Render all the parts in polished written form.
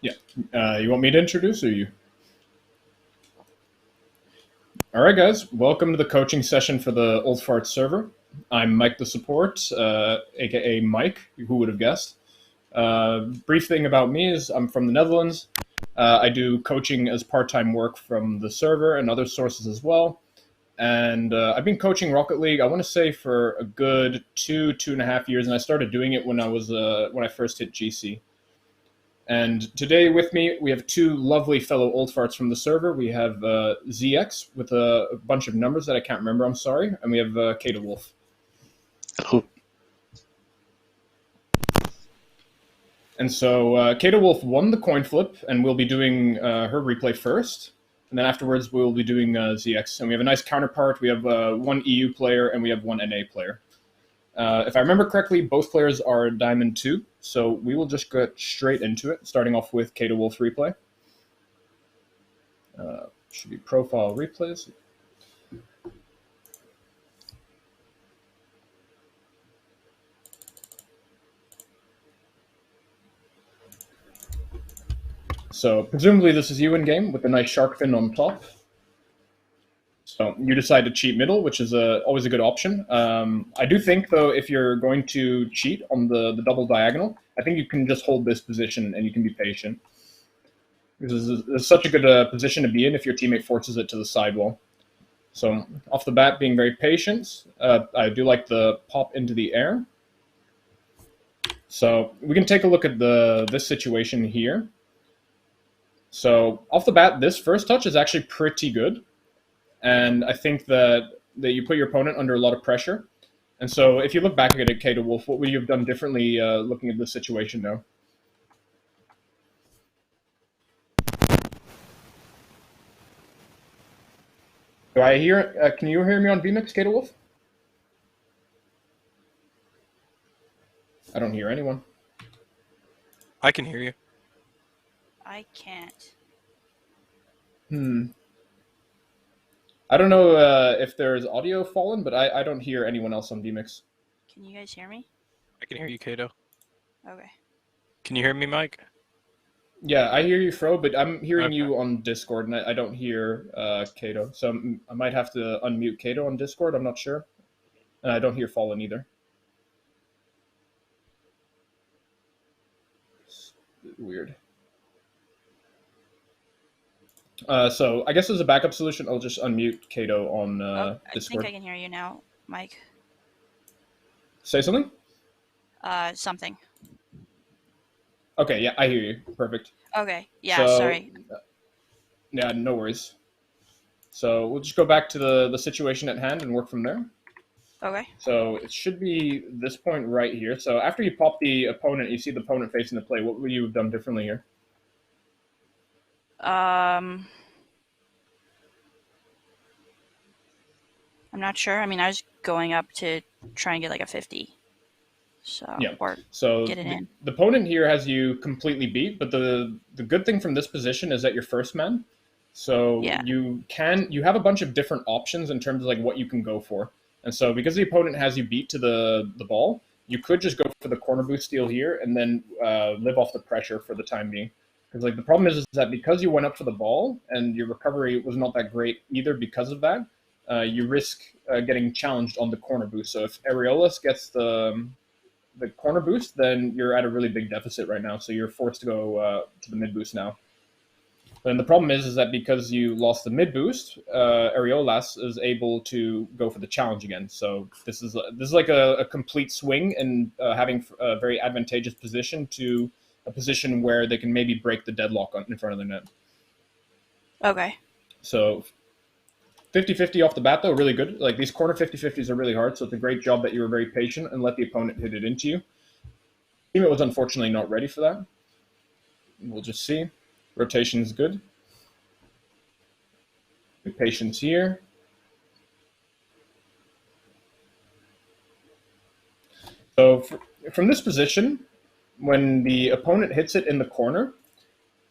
Yeah. You want me to introduce or you? All right, guys. Welcome to the coaching session for the Old Fart server. I'm Mike the support, aka Mike. Who would have guessed? Brief thing about me is I'm from the Netherlands. I do coaching as part-time work from the server and other sources as well. And I've been coaching Rocket League, I want to say, for a good 2.5 years, and I started doing it when I first hit GC. And today with me, we have two lovely fellow old farts from the server. We have ZX with a bunch of numbers that I can't remember, I'm sorry. And we have Kata Wolf. Hello. And so Kata Wolf won the coin flip, and we'll be doing her replay first. And then afterwards, we'll be doing ZX. And we have a nice counterpart. We have one EU player, and we have one NA player. If I remember correctly, both players are Diamond 2, so we will just get straight into it, starting off with Kata Wolf replay. Should be profile replays. So presumably this is you in game with the nice shark fin on top. So you decide to cheat middle, which is always a good option. I do think, though, if you're going to cheat on the double diagonal, I think you can just hold this position and you can be patient. Because this is such a good position to be in if your teammate forces it to the sidewall. So off the bat, being very patient. I do like the pop into the air. So we can take a look at this situation here. So off the bat, this first touch is actually pretty good. And I think that you put your opponent under a lot of pressure. And so if you look back at it, Kata Wolf, what would you have done differently looking at this situation now? Do I hear? Can you hear me on VMix, Kata Wolf? I don't hear anyone. I can hear you. I can't. I don't know if there's audio fallen, but I don't hear anyone else on VMix. Can you guys hear me? I can hear you, Kato. Okay. Can you hear me, Mike? Yeah, I hear you, Fro, but I'm hearing Okay. you on Discord, and I don't hear Kato. So I might have to unmute Kato on Discord, I'm not sure. And I don't hear Fallen either. It's weird. So I guess as a backup solution, I'll just unmute Kato on I Discord. think I can hear you now, Mike. Say something? Something. Okay, yeah, I hear you. Perfect. Okay. Yeah, So- sorry. Yeah, no worries. So we'll just go back to the situation at hand and work from there. Okay. So it should be this point right here. So after you pop the opponent, you see the opponent facing the play. What would you have done differently here? I'm not sure. I mean, I was going up to try and get like a 50. So, Yeah. or So get it in. the opponent here has you completely beat, but the good thing from this position is that you're first man. So Yeah. you have a bunch of different options in terms of like what you can go for. And so because the opponent has you beat to the ball, you could just go for the corner boost steal here and then live off the pressure for the time being. Because like the problem is that because you went up for the ball and your recovery was not that great either because of that, you risk getting challenged on the corner boost. So if Areolas gets the corner boost, then you're at a really big deficit right now. So you're forced to go to the mid boost now. And the problem is that because you lost the mid boost, Areolas is able to go for the challenge again. So this is like a complete swing and having a very advantageous position to a position where they can maybe break the deadlock in front of the net. Okay. So 50-50 off the bat, though, really good. Like these corner 50-50s are really hard, so it's a great job that you were very patient and let the opponent hit it into you. Teammate was unfortunately not ready for that. We'll just see. Rotation is good. Good patience here. So from this position, when the opponent hits it in the corner,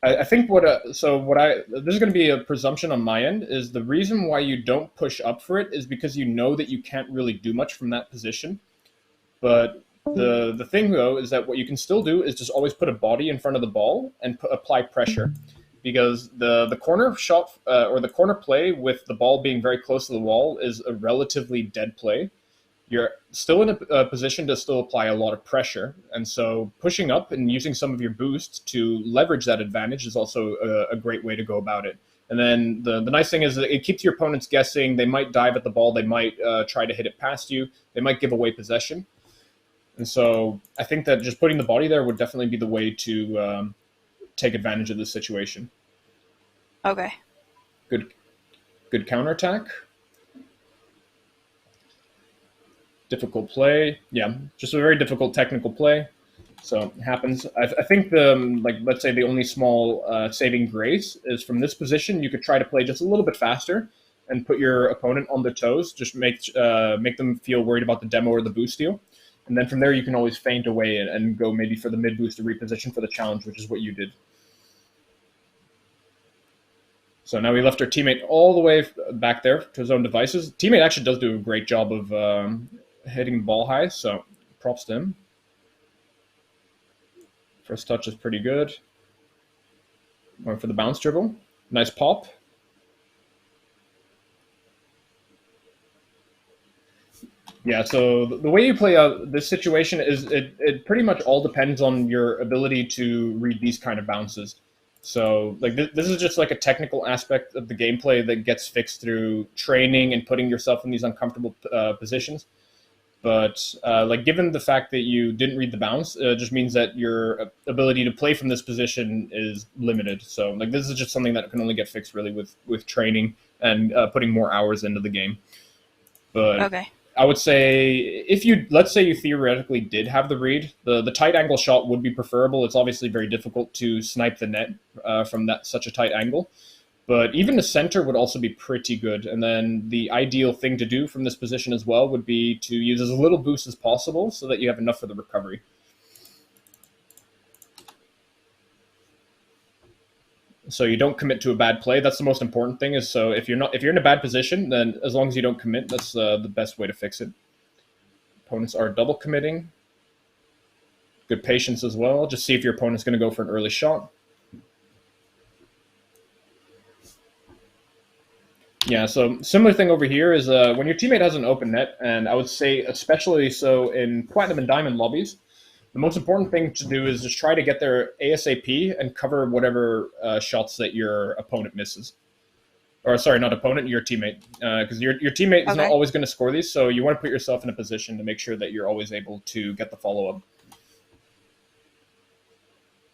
I think this is going to be a presumption on my end, is the reason why you don't push up for it is because you know that you can't really do much from that position. But The thing though is that what you can still do is just always put a body in front of the ball and apply pressure, because the corner shot or the corner play with the ball being very close to the wall is a relatively dead play. You're still in a position to still apply a lot of pressure, and so pushing up and using some of your boost to leverage that advantage is also a great way to go about it. And then the nice thing is that it keeps your opponents guessing. They might dive at the ball, they might try to hit it past you, they might give away possession. And so I think that just putting the body there would definitely be the way to take advantage of this situation. Okay. Good counterattack. Difficult play. Yeah, just a very difficult technical play. So it happens. I think let's say the only small saving grace is from this position, you could try to play just a little bit faster and put your opponent on their toes. Just make them feel worried about the demo or the boost steal. And then from there, you can always feint away and go maybe for the mid boost to reposition for the challenge, which is what you did. So now we left our teammate all the way back there to his own devices. Teammate actually does do a great job of hitting the ball high, so props to him. First touch is pretty good. Going for the bounce dribble. Nice pop. Yeah, so the way you play out this situation is it pretty much all depends on your ability to read these kind of bounces. So like this is just like a technical aspect of the gameplay that gets fixed through training and putting yourself in these uncomfortable positions. But like given the fact that you didn't read the bounce, it just means that your ability to play from this position is limited. So like this is just something that can only get fixed really with training and putting more hours into the game. But okay. I would say let's say you theoretically did have the read, the tight angle shot would be preferable. It's obviously very difficult to snipe the net from such a tight angle. But even the center would also be pretty good. And then the ideal thing to do from this position as well would be to use as little boost as possible so that you have enough for the recovery. So you don't commit to a bad play. That's the most important thing. Is so if you're in a bad position, then as long as you don't commit, that's the best way to fix it. Opponents are double committing. Good patience as well. Just see if your opponent's going to go for an early shot. Yeah, so similar thing over here is when your teammate has an open net, and I would say especially so in Platinum and Diamond lobbies, the most important thing to do is just try to get there ASAP and cover whatever shots that your opponent misses. Or sorry, not opponent, your teammate. Because your teammate is not always going to score these, so you want to put yourself in a position to make sure that you're always able to get the follow-up.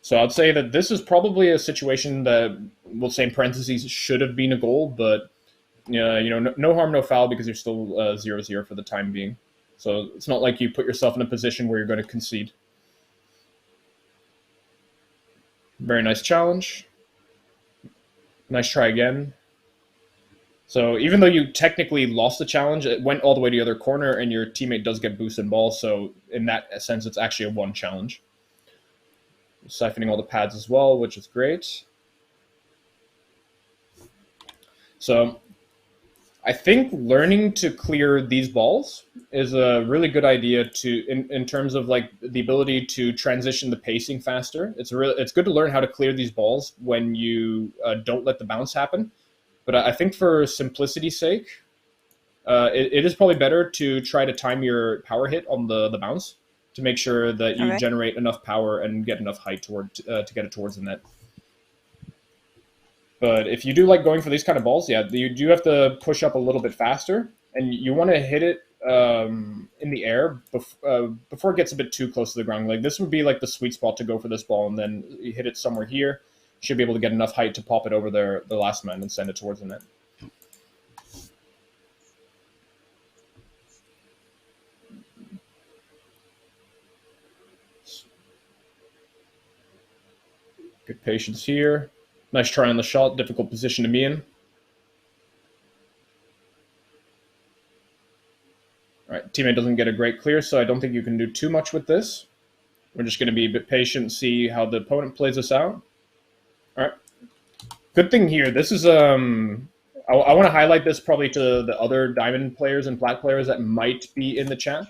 So I'd say that this is probably a situation that, we'll say in parentheses, should have been a goal, but no harm, no foul, because you're still 0-0 for the time being. So it's not like you put yourself in a position where you're going to concede. Very nice challenge. Nice try again. So even though you technically lost the challenge, it went all the way to the other corner, and your teammate does get boosted ball. So in that sense, it's actually a one challenge. Siphoning all the pads as well, which is great. So I think learning to clear these balls is a really good idea in terms of like the ability to transition the pacing faster. It's good to learn how to clear these balls when you don't let the bounce happen. But I think for simplicity's sake, it is probably better to try to time your power hit on the bounce to make sure that you generate enough power and get enough height to get it towards the net. But if you do like going for these kind of balls, yeah, you do have to push up a little bit faster, and you want to hit it in the air before it gets a bit too close to the ground. Like this would be like the sweet spot to go for this ball, and then you hit it somewhere here. You should be able to get enough height to pop it over the last man and send it towards the net. Good patience here. Nice try on the shot, difficult position to be in. All right, teammate doesn't get a great clear, so I don't think you can do too much with this. We're just going to be a bit patient, see how the opponent plays this out. All right. Good thing here, this is, I want to highlight this probably to the other Diamond players and Plat players that might be in the chat,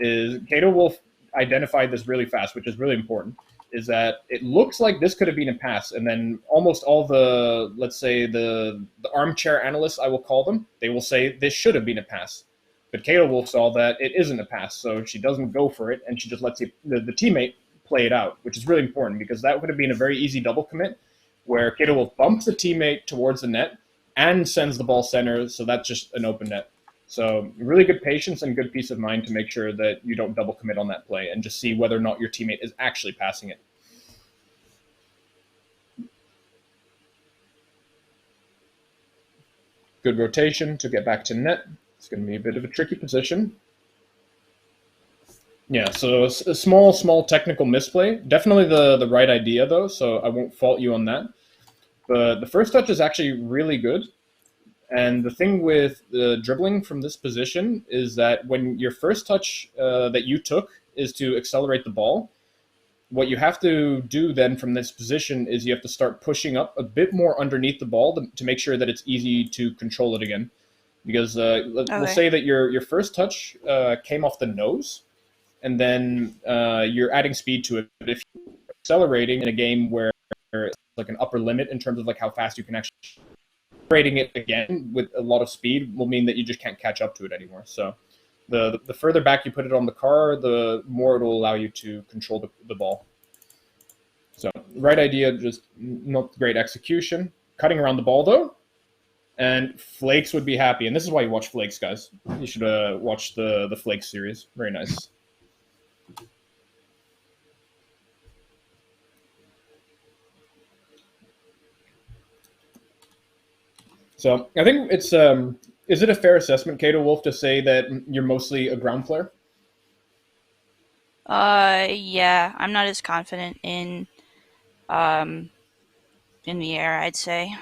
is Kato will identified this really fast, which is really important, is that it looks like this could have been a pass, and then almost all the, let's say, the armchair analysts, I will call them, they will say this should have been a pass. But Kato Wolf saw that it isn't a pass, so she doesn't go for it, and she just lets the teammate play it out, which is really important, because that would have been a very easy double commit, where Kato Wolf bumps the teammate towards the net and sends the ball center, so that's just an open net. So really good patience and good peace of mind to make sure that you don't double commit on that play and just see whether or not your teammate is actually passing it. Good rotation to get back to net. It's going to be a bit of a tricky position. Yeah, so a small technical misplay. Definitely the right idea, though, so I won't fault you on that. But the first touch is actually really good. And the thing with the dribbling from this position is that when your first touch that you took is to accelerate the ball, what you have to do then from this position is you have to start pushing up a bit more underneath the ball to make sure that it's easy to control it again. Because we'll say that your first touch came off the nose, and then you're adding speed to it. But if you're accelerating in a game where it's like an upper limit in terms of like how fast you can actually accelerating it again with a lot of speed will mean that you just can't catch up to it anymore. So the further back you put it on the car, the more it will allow you to control the ball. So right idea, just not great execution. Cutting around the ball though, and Flakes would be happy. And this is why you watch Flakes, guys. You should watch the Flakes series. Very nice. So I think it's is it a fair assessment, Kato Wolf, to say that you're mostly a ground player? Yeah, I'm not as confident in the air, I'd say.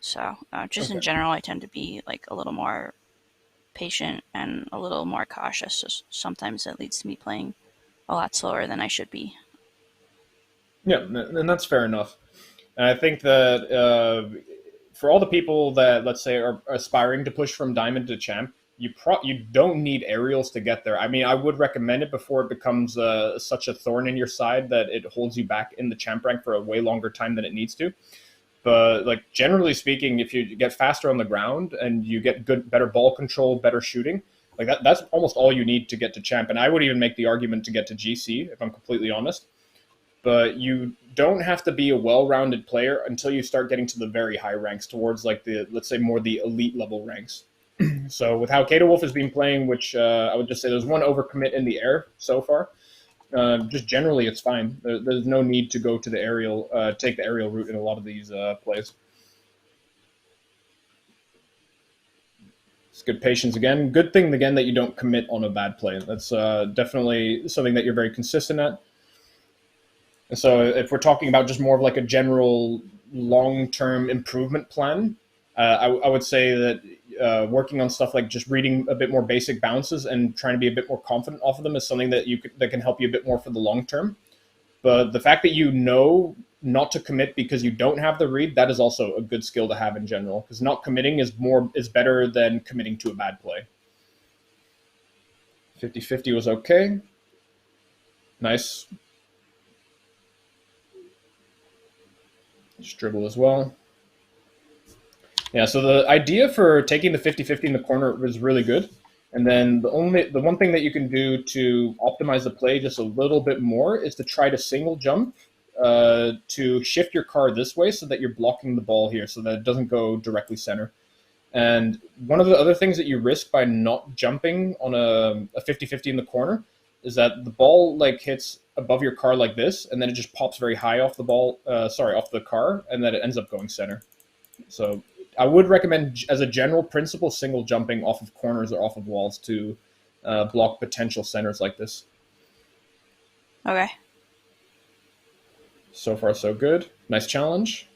So just in general, I tend to be like a little more patient and a little more cautious. So sometimes that leads to me playing a lot slower than I should be. Yeah, and that's fair enough. And I think that for all the people that, let's say, are aspiring to push from Diamond to Champ, you don't need aerials to get there. I mean, I would recommend it before it becomes such a thorn in your side that it holds you back in the Champ rank for a way longer time than it needs to. But like generally speaking, if you get faster on the ground and you get better ball control, better shooting, like that's almost all you need to get to Champ. And I would even make the argument to get to GC, if I'm completely honest. But you don't have to be a well-rounded player until you start getting to the very high ranks, towards like the, let's say, more the elite level ranks. So with how Kato Wolf has been playing, which I would just say there's one overcommit in the air so far. Just generally, it's fine. There's no need to go to the aerial, take the aerial route in a lot of these plays. It's good patience again. Good thing again that you don't commit on a bad play. That's definitely something that you're very consistent at. And so if we're talking about just more of like a general long-term improvement plan, I would say that working on stuff like just reading a bit more basic bounces and trying to be a bit more confident off of them is something that that can help you a bit more for the long term. But the fact that you know not to commit because you don't have the read, that is also a good skill to have in general, because not committing is better than committing to a bad play. 50-50 was okay. Nice. Just dribble as well. Yeah, so the idea for taking the 50-50 in the corner was really good. And then the one thing that you can do to optimize the play just a little bit more is to try to single jump to shift your car this way so that you're blocking the ball here so that it doesn't go directly center. And one of the other things that you risk by not jumping on a 50-50 in the corner is that the ball like hits above your car like this, and then it just pops very high off the ball, off the car, and then it ends up going center. So I would recommend, as a general principle, single jumping off of corners or off of walls to block potential centers like this. Okay. So far, so good. Nice challenge.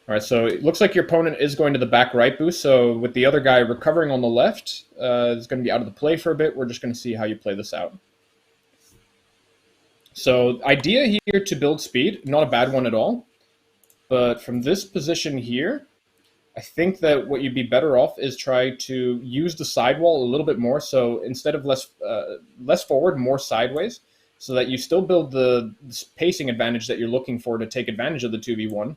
All right, so it looks like your opponent is going to the back right boost. So with the other guy recovering on the left, is going to be out of the play for a bit. We're just going to see how you play this out. So idea here to build speed, not a bad one at all. But from this position here, I think that what you'd be better off is try to use the sidewall a little bit more. So instead of less forward, more sideways, so that you still build the pacing advantage that you're looking for to take advantage of the 2v1,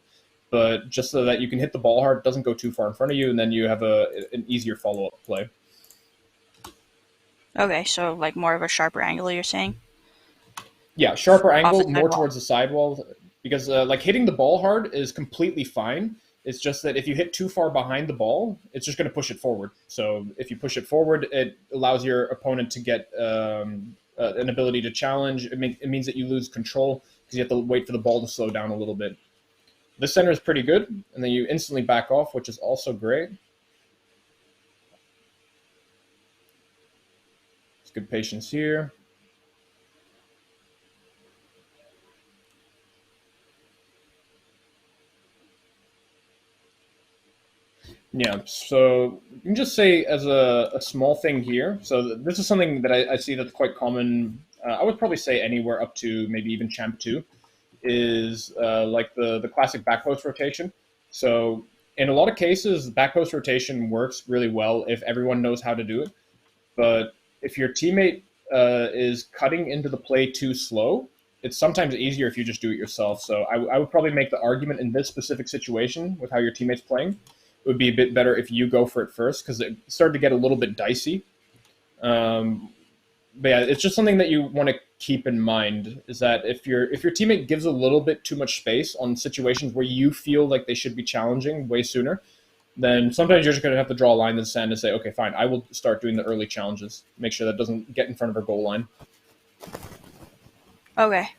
but just so that you can hit the ball hard, doesn't go too far in front of you, and then you have an easier follow-up play. Okay, so like more of a sharper angle, you're saying? Yeah, sharper Off the angle, more sidewall. towards the sidewall, because like hitting the ball hard is completely fine. It's just that if you hit too far behind the ball, it's just going to push it forward. So if you push it forward, it allows your opponent to get an ability to challenge. It means that you lose control because you have to wait for the ball to slow down a little bit. This center is pretty good, and then you instantly back off, which is also great. It's good patience here. Yeah, so you can just say as a small thing here. So this is something that I see that's quite common. I would probably say anywhere up to maybe even Champ 2 is like the classic back post rotation. So in a lot of cases, back post rotation works really well if everyone knows how to do it. But if your teammate is cutting into the play too slow, it's sometimes easier if you just do it yourself. So I would probably make the argument in this specific situation with how your teammate's playing, it would be a bit better if you go for it first because it started to get a little bit dicey. But yeah, it's just something that you want to keep in mind is that if your teammate gives a little bit too much space on situations where you feel like they should be challenging way sooner, then sometimes you're just going to have to draw a line in the sand and say, okay, fine, I will start doing the early challenges. Make sure that doesn't get in front of our goal line. Okay.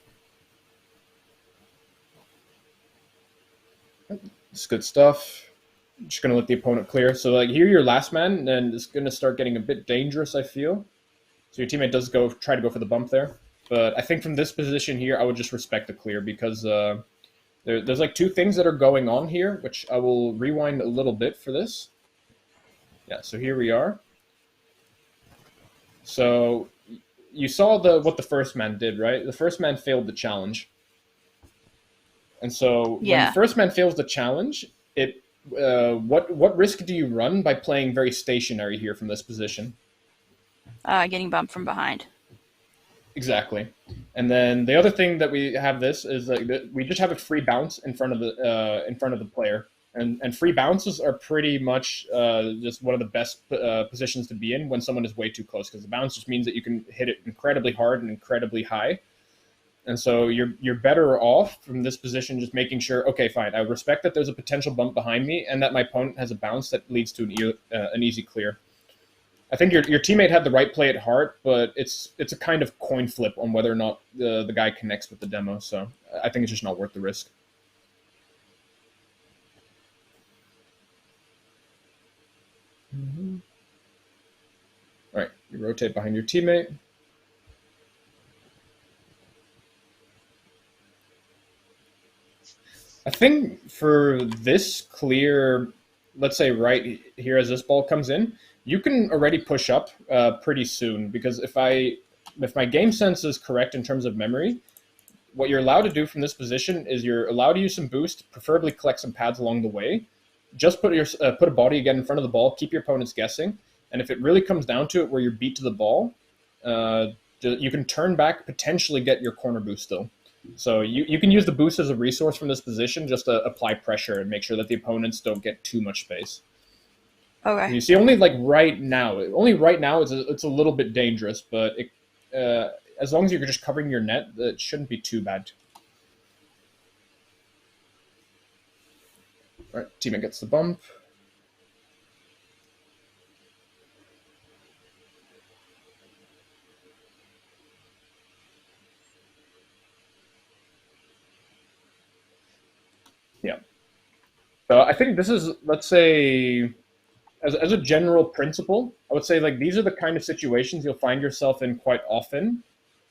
It's good stuff. Just going to let the opponent clear. So like here, your last man, and it's going to start getting a bit dangerous, I feel. So your teammate does try to go for the bump there. But I think from this position here, I would just respect the clear because there's like two things that are going on here, which I will rewind a little bit for this. Yeah, so here we are. So you saw what the first man did, right? The first man failed the challenge. And so when Yeah. the first man fails the challenge, what risk do you run by playing very stationary here from this position? Getting bumped from behind. Exactly. And then the other thing that we have this is like we just have a free bounce in front of the player, and free bounces are pretty much just one of the best positions to be in when someone is way too close because the bounce just means that you can hit it incredibly hard and incredibly high. And so you're better off from this position just making sure, okay, fine, I respect that there's a potential bump behind me and that my opponent has a bounce that leads to an easy clear. I think your teammate had the right play at heart, but it's a kind of coin flip on whether or not the guy connects with the demo. So I think it's just not worth the risk. Mm-hmm. All right, you rotate behind your teammate. I think for this clear, let's say right here as this ball comes in, you can already push up pretty soon because if my game sense is correct in terms of memory, what you're allowed to do from this position is you're allowed to use some boost, preferably collect some pads along the way. Just put a body again in front of the ball, keep your opponents guessing, and if it really comes down to it where you're beat to the ball, you can turn back, potentially get your corner boost still. So you can use the boost as a resource from this position just to apply pressure and make sure that the opponents don't get too much space. Okay. You see, only right now it's a little bit dangerous, but as long as you're just covering your net, it shouldn't be too bad. All right, teammate gets the bump. Yeah. So I think this is, let's say, as a general principle, I would say like these are the kind of situations you'll find yourself in quite often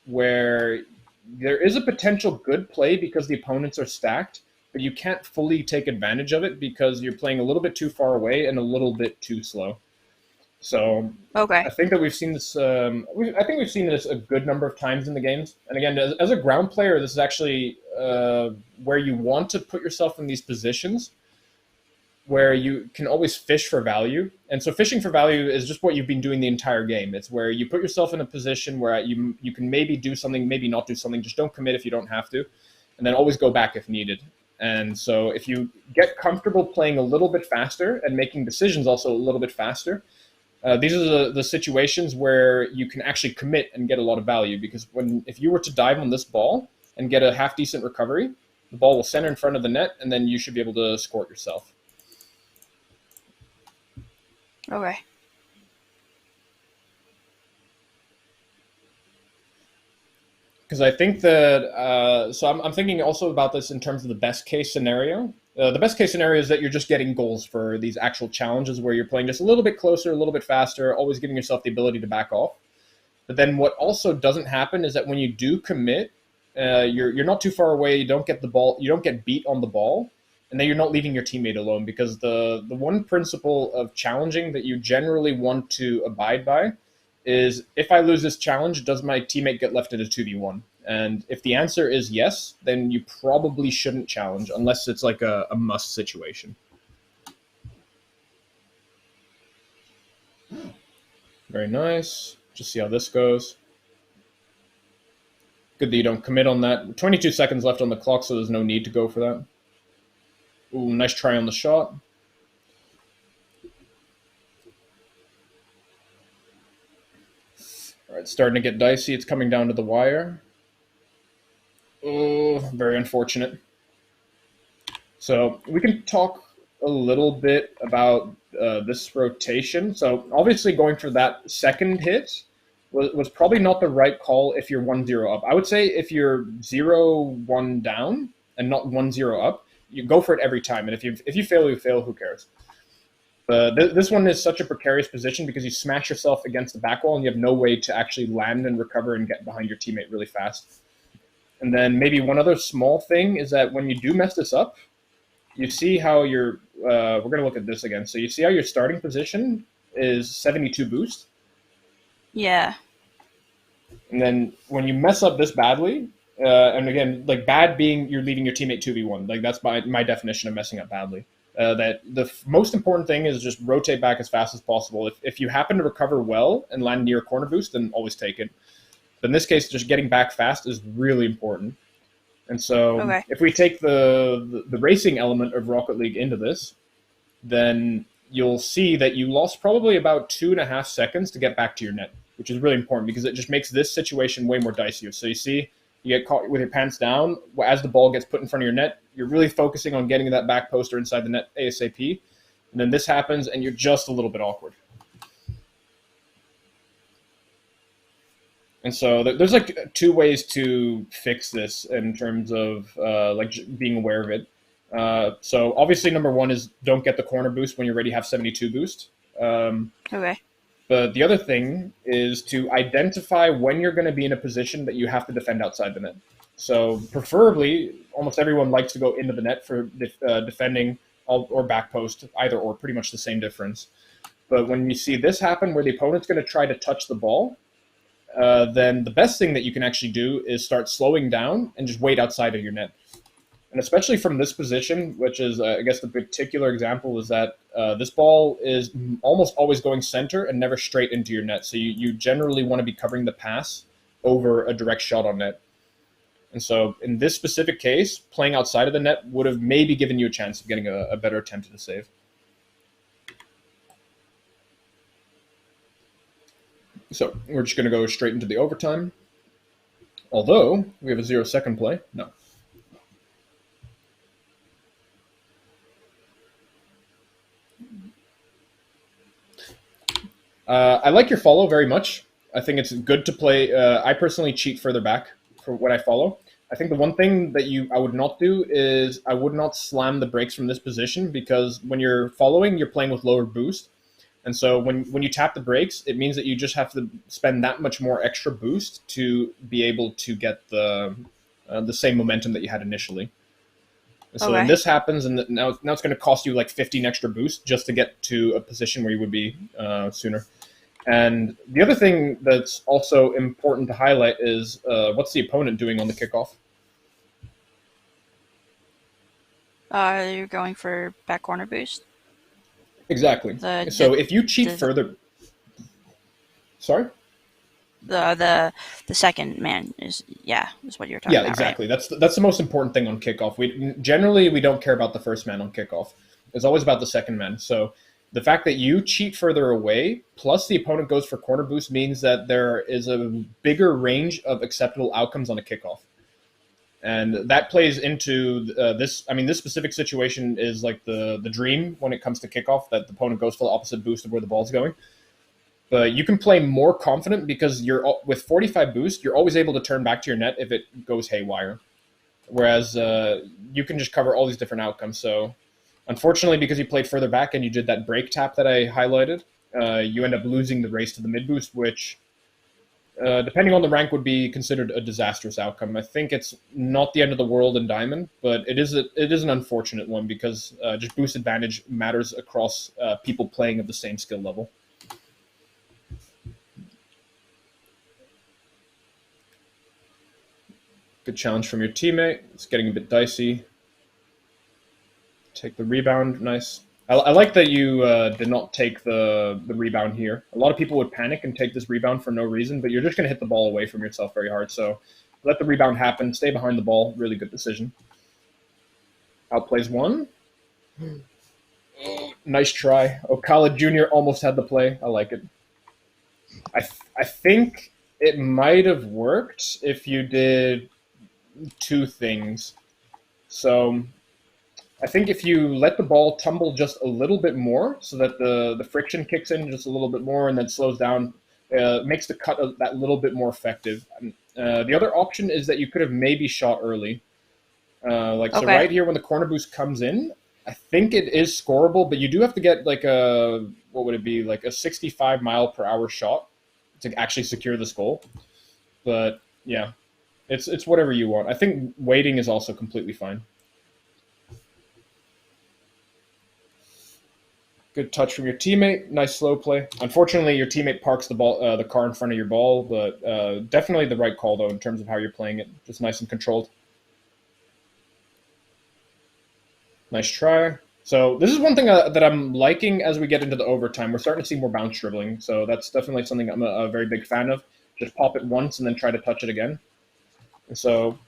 where there is a potential good play because the opponents are stacked, but you can't fully take advantage of it because you're playing a little bit too far away and a little bit too slow. So Okay. I think that we've seen this. I think we've seen this a good number of times in the games. And again, as a ground player, this is actually where you want to put yourself in these positions where you can always fish for value. And so fishing for value is just what you've been doing the entire game. It's where you put yourself in a position where you can maybe do something, maybe not do something. Just don't commit if you don't have to, and then always go back if needed. And so if you get comfortable playing a little bit faster and making decisions also a little bit faster, these are the situations where you can actually commit and get a lot of value. Because if you were to dive on this ball and get a half-decent recovery, the ball will center in front of the net, and then you should be able to score it yourself. Okay. Because I think that, so I'm thinking also about this in terms of the best case scenario. The best case scenario is that you're just getting goals for these actual challenges where you're playing just a little bit closer, a little bit faster, always giving yourself the ability to back off. But then what also doesn't happen is that when you do commit, you're not too far away, you don't get the ball, you don't get beat on the ball, and then you're not leaving your teammate alone. Because the one principle of challenging that you generally want to abide by is, if I lose this challenge, does my teammate get left in a 2v1? And if the answer is yes, then you probably shouldn't challenge unless it's like a must situation. Very nice. Just see how this goes. Good that you don't commit on that. 22 seconds left on the clock, so there's no need to go for that. Ooh, nice try on the shot. All right, starting to get dicey. It's coming down to the wire. Oh, very unfortunate. So we can talk a little bit about this rotation. So obviously going for that second hit was probably not the right call if you're 1-0 up. I would say if you're 0-1 down and not 1-0 up, you go for it every time. And if you fail, you fail. Who cares? This one is such a precarious position because you smash yourself against the back wall and you have no way to actually land and recover and get behind your teammate really fast. And then maybe one other small thing is that when you do mess this up, you see how we're going to look at this again. So you see how your starting position is 72 boost? Yeah. And then when you mess up this badly, and again, like bad being you're leaving your teammate 2v1, like that's my definition of messing up badly. That the most important thing is just rotate back as fast as possible. If you happen to recover well and land near a corner boost, then always take it. But in this case, just getting back fast is really important. And so if we take the racing element of Rocket League into this, then you'll see that you lost probably about 2.5 seconds to get back to your net, which is really important because it just makes this situation way more dicey. So you see, you get caught with your pants down. As the ball gets put in front of your net, you're really focusing on getting that back poster inside the net ASAP. And then this happens, and you're just a little bit awkward. And so there's like 2 ways to fix this in terms of like being aware of it. So obviously number 1 is don't get the corner boost when you already have 72 boost. Okay. But the other thing is to identify when you're going to be in a position that you have to defend outside the net. So preferably, almost everyone likes to go into the net for defending or back post, either or, pretty much the same difference. But when you see this happen where the opponent's going to try to touch the ball, then the best thing that you can actually do is start slowing down and just wait outside of your net. And especially from this position, which is, I guess, the particular example is that this ball is almost always going center and never straight into your net. So you generally want to be covering the pass over a direct shot on net. And so in this specific case, playing outside of the net would have maybe given you a chance of getting a better attempt at a save. So we're just going to go straight into the overtime. Although we have a 0-second play. No. I like your follow very much. I think it's good to play. I personally cheat further back for when I follow. I think the one thing that I would not do is I would not slam the brakes from this position, because when you're following, you're playing with lower boost. And so when you tap the brakes, it means that you just have to spend that much more extra boost to be able to get the same momentum that you had initially. And so when this happens, and now it's going to cost you like 15 extra boost just to get to a position where you would be sooner. And the other thing that's also important to highlight is what's the opponent doing on the kickoff? You're going for back corner boost. Exactly. The So if you cheat the further, sorry. the second man is what you're talking Yeah, about, right? exactly. That's the most important thing on kickoff. We don't care about the first man on kickoff. It's always about the second man. So the fact that you cheat further away, plus the opponent goes for corner boost, means that there is a bigger range of acceptable outcomes on a kickoff, and that plays into this. I mean, this specific situation is like the dream when it comes to kickoff, that the opponent goes for the opposite boost of where the ball's going. But you can play more confident because you're with 45 boost, you're always able to turn back to your net if it goes haywire. Whereas you can just cover all these different outcomes. So unfortunately, because you played further back and you did that break tap that I highlighted, you end up losing the race to the mid boost, which depending on the rank would be considered a disastrous outcome. I think it's not the end of the world in Diamond, but it is an unfortunate one because just boost advantage matters across people playing at the same skill level. Good challenge from your teammate. It's getting a bit dicey. Take the rebound. Nice. I like that you did not take the rebound here. A lot of people would panic and take this rebound for no reason, but you're just going to hit the ball away from yourself very hard. So let the rebound happen. Stay behind the ball. Really good decision. Outplays one. Nice try. Okala Jr. almost had the play. I like it. I think it might have worked if you did two things. So I think if you let the ball tumble just a little bit more so that the friction kicks in just a little bit more and then slows down, makes the cut that little bit more effective. The other option is that you could have maybe shot early. So Okay. right here when the corner boost comes in, I think it is scoreable, but you do have to get like what would it be, like a 65 mile per hour shot to actually secure this goal. But yeah, it's whatever you want. I think waiting is also completely fine. Good touch from your teammate. Nice slow play. Unfortunately, your teammate parks the car in front of your ball, but definitely the right call though in terms of how you're playing it. Just nice and controlled. Nice try. So this is one thing that I'm liking as we get into the overtime. We're starting to see more bounce dribbling, so that's definitely something I'm a very big fan of. Just pop it once and then try to touch it again. And so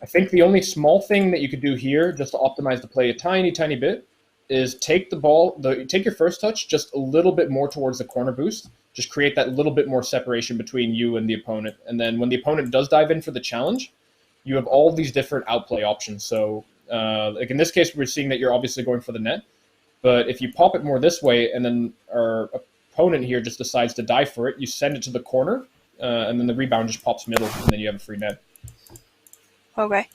I think the only small thing that you could do here, just to optimize the play a tiny, tiny bit, is take the ball, take your first touch just a little bit more towards the corner boost. Just create that little bit more separation between you and the opponent. And then when the opponent does dive in for the challenge, you have all these different outplay options. So like in this case, we're seeing that you're obviously going for the net. But if you pop it more this way and then our opponent here just decides to dive for it, you send it to the corner, and then the rebound just pops middle, and then you have a free net. Okay.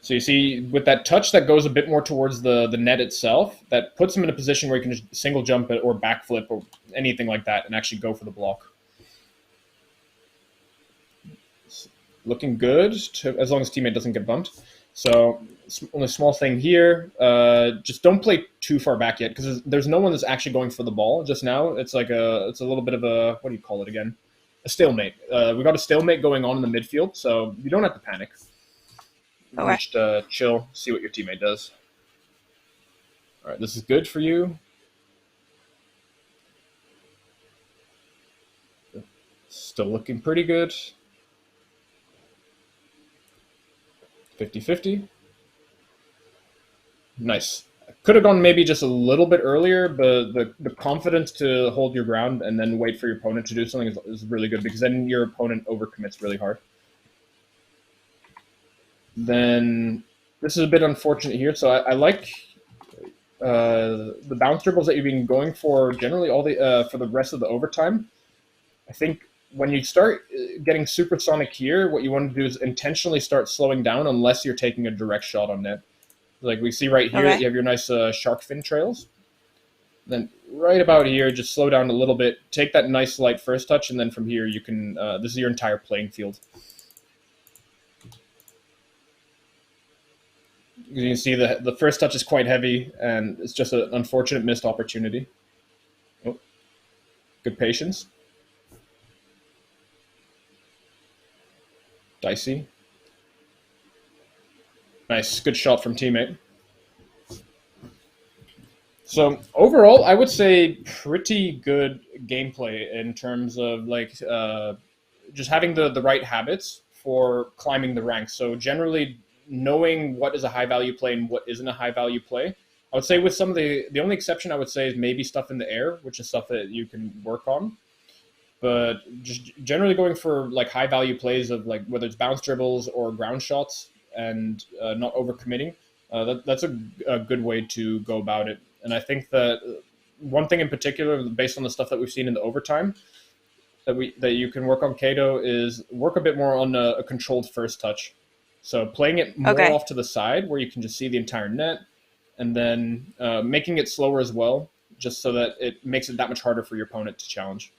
So you see, with that touch that goes a bit more towards the net itself, that puts him in a position where he can just single jump it or backflip or anything like that and actually go for the block. Looking good, as long as teammate doesn't get bumped. So only small thing here, just don't play too far back yet because there's no one that's actually going for the ball just now. It's like it's a little bit of a, what do you call it again? A stalemate. We got a stalemate going on in the midfield, so you don't have to panic. Okay. Just chill, see what your teammate does. All right, this is good for you. Still looking pretty good. 50-50. Nice. Could have gone maybe just a little bit earlier, but the confidence to hold your ground and then wait for your opponent to do something is really good because then your opponent overcommits really hard. Then this is a bit unfortunate here. So I like the bounce dribbles that you've been going for generally for the rest of the overtime. I think when you start getting supersonic here, what you want to do is intentionally start slowing down unless you're taking a direct shot on net. Like we see right here that you have your nice shark fin trails. Then right about here, just slow down a little bit. Take that nice light first touch, and then from here you can. This is your entire playing field. You can see the first touch is quite heavy, and it's just an unfortunate missed opportunity. Oh, good patience. Dicey. Nice, good shot from teammate. So overall, I would say pretty good gameplay in terms of like just having the right habits for climbing the ranks. So generally knowing what is a high value play and what isn't a high value play. I would say with some of the only exception I would say is maybe stuff in the air, which is stuff that you can work on. But just generally going for like high value plays of like whether it's bounce dribbles or ground shots and not overcommitting, that's a good way to go about it. And I think that one thing in particular, based on the stuff that we've seen in the overtime, that you can work on Kato is work a bit more on a controlled first touch. So playing it more Okay. off to the side where you can just see the entire net, and then making it slower as well, just so that it makes it that much harder for your opponent to challenge.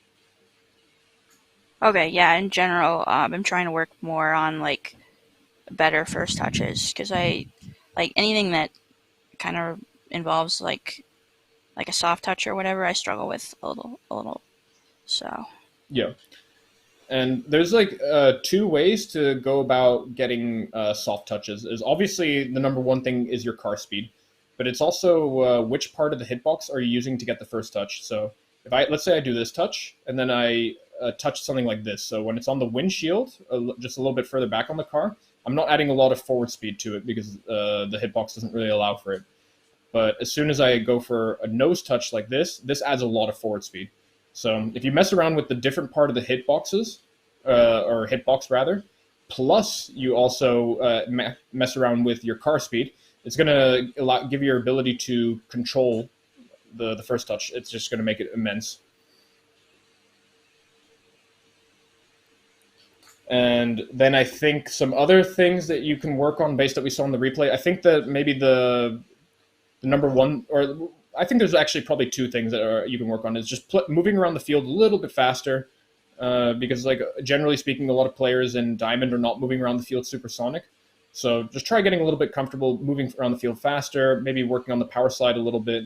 Okay, yeah, in general, I'm trying to work more on like better first touches because I like anything that kind of involves like a soft touch or whatever. I struggle with a little. So Yeah. And there's like two ways to go about getting soft touches. Is obviously the number one thing is your car speed, but it's also which part of the hitbox are you using to get the first touch. So if I let's say I do this touch and then I touch something like this. So when it's on the windshield, just a little bit further back on the car, I'm not adding a lot of forward speed to it because the hitbox doesn't really allow for it. But as soon as I go for a nose touch like this adds a lot of forward speed. So if you mess around with the different part of the hitboxes, or hitbox rather, plus you also mess around with your car speed, it's going to give you your ability to control the first touch. It's just going to make it immense. And then I think some other things that you can work on based that we saw in the replay. I think that maybe the number one, or I think there's actually probably two things that you can work on. Is just moving around the field a little bit faster, because like generally speaking, a lot of players in Diamond are not moving around the field supersonic. So just try getting a little bit comfortable moving around the field faster, maybe working on the power slide a little bit,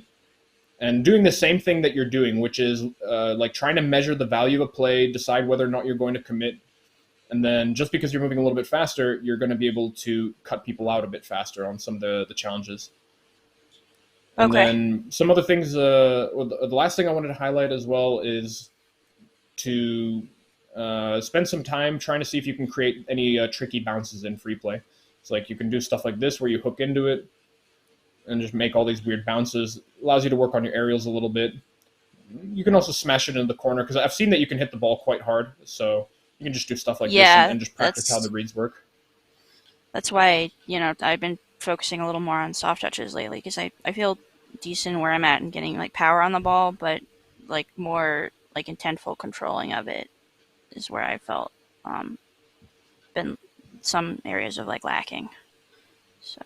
and doing the same thing that you're doing, which is like trying to measure the value of a play, decide whether or not you're going to commit, and then just because you're moving a little bit faster, you're going to be able to cut people out a bit faster on some of the challenges. And okay, then some other things. Well, the last thing I wanted to highlight as well is to spend some time trying to see if you can create any tricky bounces in free play. It's like you can do stuff like this where you hook into it and just make all these weird bounces. Allows you to work on your aerials a little bit. You can also smash it into the corner because I've seen that you can hit the ball quite hard. So you can just do stuff like this yeah, and just practice how the reads work. that's why I've been focusing a little more on soft touches lately because I feel decent where I'm at and getting like power on the ball, but like more like intentful controlling of it is where I felt um, been some areas of like lacking. So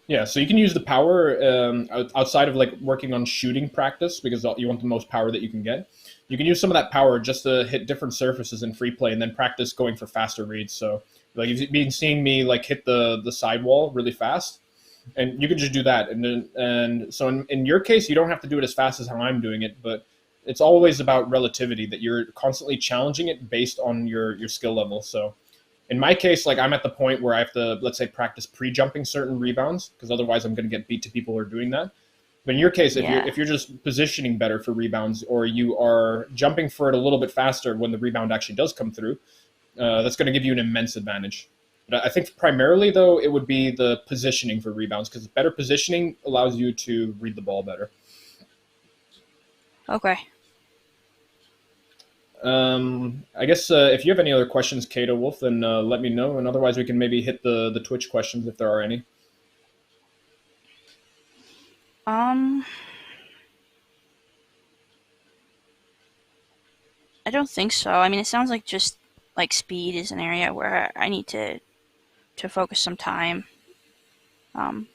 Yeah, so you can use the power outside of like working on shooting practice because you want the most power that you can get. You can use some of that power just to hit different surfaces in free play and then practice going for faster reads. So like you've been seeing me like hit the sidewall really fast, and you can just do that. And so in your case, you don't have to do it as fast as how I'm doing it, but it's always about relativity that you're constantly challenging it based on your skill level. So in my case, like I'm at the point where I have to, let's say, practice pre-jumping certain rebounds because otherwise I'm going to get beat to people who are doing that. But in your case, yeah, if you're just positioning better for rebounds or you are jumping for it a little bit faster when the rebound actually does come through, that's going to give you an immense advantage. But I think primarily though it would be the positioning for rebounds because better positioning allows you to read the ball better. okay. I guess if you have any other questions, Kato Wolf, then let me know, and otherwise we can maybe hit the Twitch questions if there are any. Um, I don't think so. I mean, it sounds like just like speed is an area where I need to focus some time,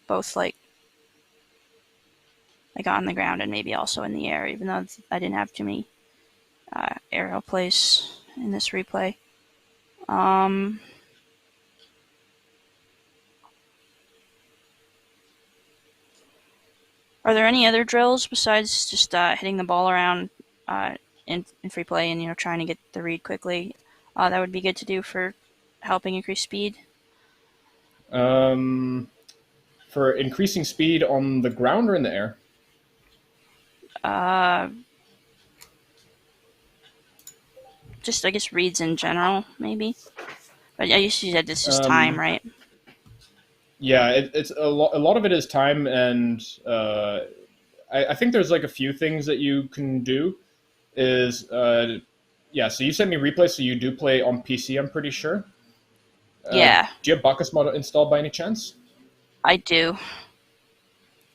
both like on the ground and maybe also in the air. Even though I didn't have too many aerial plays in this replay. Um, are there any other drills besides just hitting the ball around in free play and trying to get the read quickly? That would be good to do for helping increase speed. Um, for increasing speed on the ground or in the air? Uh, just I guess reads in general, maybe. But I guess you said this is time, right? Yeah, it's a lot of it is time, and I think there's like a few things that you can do. Is yeah, so you sent me replay, so you do play on PC, I'm pretty sure. Yeah, Do you have Bacchus mod installed by any chance? I do. All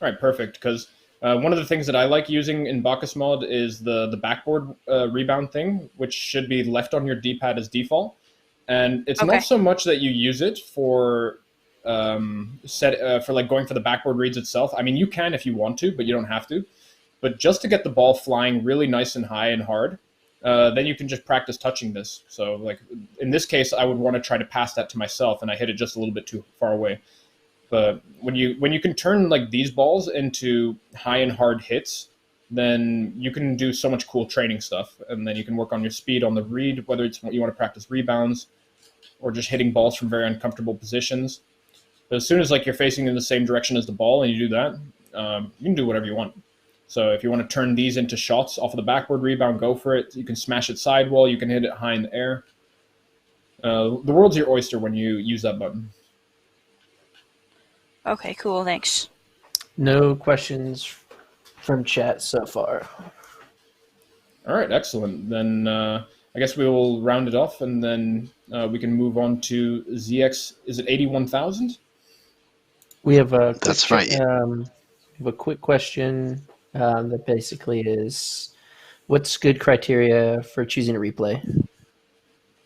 right, perfect. Because one of the things that I like using in Bacchus mod is the backboard rebound thing, which should be left on your D-pad as default. And it's not Okay. so much that you use it for for like going for the backboard reads itself. I mean, you can if you want to, but you don't have to. But just to get the ball flying really nice and high and hard, then you can just practice touching this. So, like in this case, I would want to try to pass that to myself, and I hit it just a little bit too far away. But when you can turn like these balls into high and hard hits, then you can do so much cool training stuff, and then you can work on your speed on the read, whether it's you want to practice rebounds or just hitting balls from very uncomfortable positions. But as soon as like you're facing in the same direction as the ball and you do that, you can do whatever you want. So if you want to turn these into shots off of the backboard rebound, go for it. You can smash it sidewall. You can hit it high in the air. The world's your oyster when you use that button. Okay, cool. Thanks. No questions from chat so far. All right, excellent. Then I guess we will round it off, and then we can move on to ZX. Is it 81,000? We have a quick, That's right. we have a quick question that basically is, what's good criteria for choosing a replay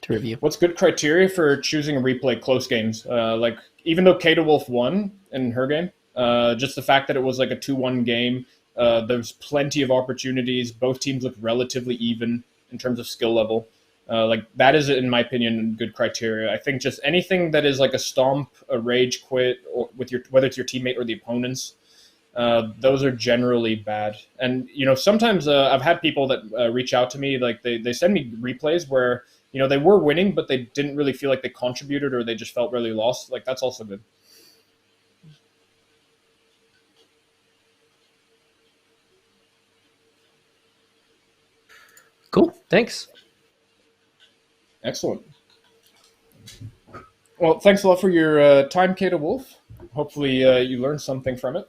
to review? What's good criteria for choosing a replay close games? Like even though Kata Wolf won in her game, just the fact that it was like a 2-1 game, there's plenty of opportunities. Both teams look relatively even in terms of skill level. Like that is, in my opinion, good criteria. I think just anything that is like a stomp, a rage quit, or with your whether it's your teammate or the opponents, those are generally bad. And you know, sometimes I've had people that reach out to me, like they send me replays where you know they were winning, but they didn't really feel like they contributed, or they just felt really lost. Like that's also good. Cool. Thanks. Excellent. Well, thanks a lot for your time, Kata Wolf. Hopefully, you learned something from it.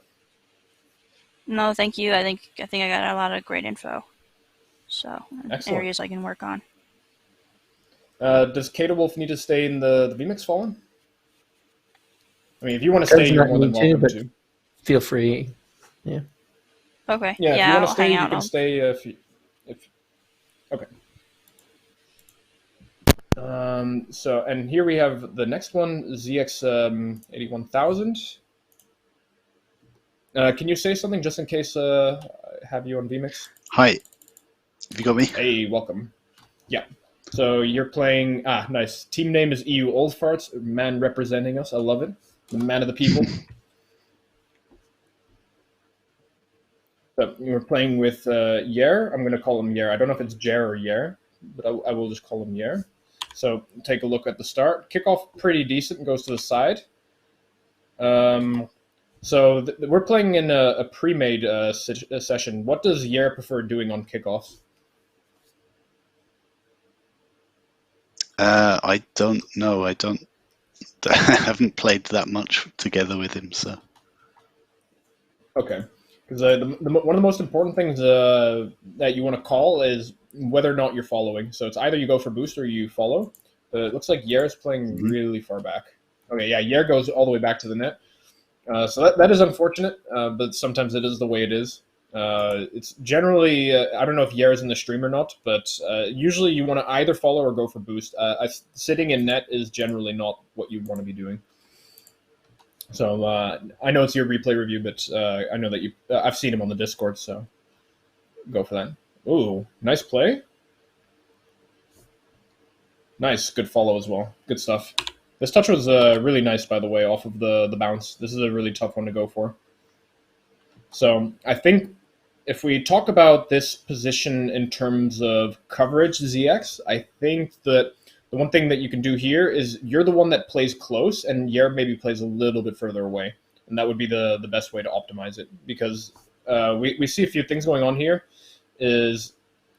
No, thank you. I think I got a lot of great info. So Excellent. areas I can work on. Does Kata Wolf need to stay in the VMix Fallen? I mean, if you want to stay, Does you're not more than need to, welcome but- to. Feel free. Yeah. Okay. Yeah, if you want to I'll stay, hang you out. can stay. If okay. So, and here we have the next one, ZX 81,000. Can you say something just in case I have you on VMix? Hi, have you got me? Hey, welcome. Yeah. So you're playing. Nice. Team name is EU Old Farts. Man representing us. I love it. The man of the people. So we're playing with Yer. I'm going to call him Yer. I don't know if it's Jer or Yer, but I will just call him Yer. So take a look at the start. Kickoff pretty decent and goes to the side. So we're playing in a pre-made session. What does Yer prefer doing on kickoffs? I don't know. I haven't played that much together with him, so. Okay. Because one of the most important things that you want to call is whether or not you're following. So it's either you go for boost or you follow. But it looks like Yer is playing really far back. Okay, yeah, Yer goes all the way back to the net. So that is unfortunate, but sometimes it is the way it is. It's generally, I don't know if Yer is in the stream or not, but usually you want to either follow or go for boost. Sitting in net is generally not what you want to be doing. So I know it's your replay review, but I know that I've seen him on the Discord, so go for that. Ooh, nice play. Nice, good follow as well. Good stuff. This touch was really nice, by the way, off of the bounce. This is a really tough one to go for. So I think if we talk about this position in terms of coverage, ZX, I think that the one thing that you can do here is you're the one that plays close, and Yer maybe plays a little bit further away. And that would be the best way to optimize it. Because we see a few things going on here. Is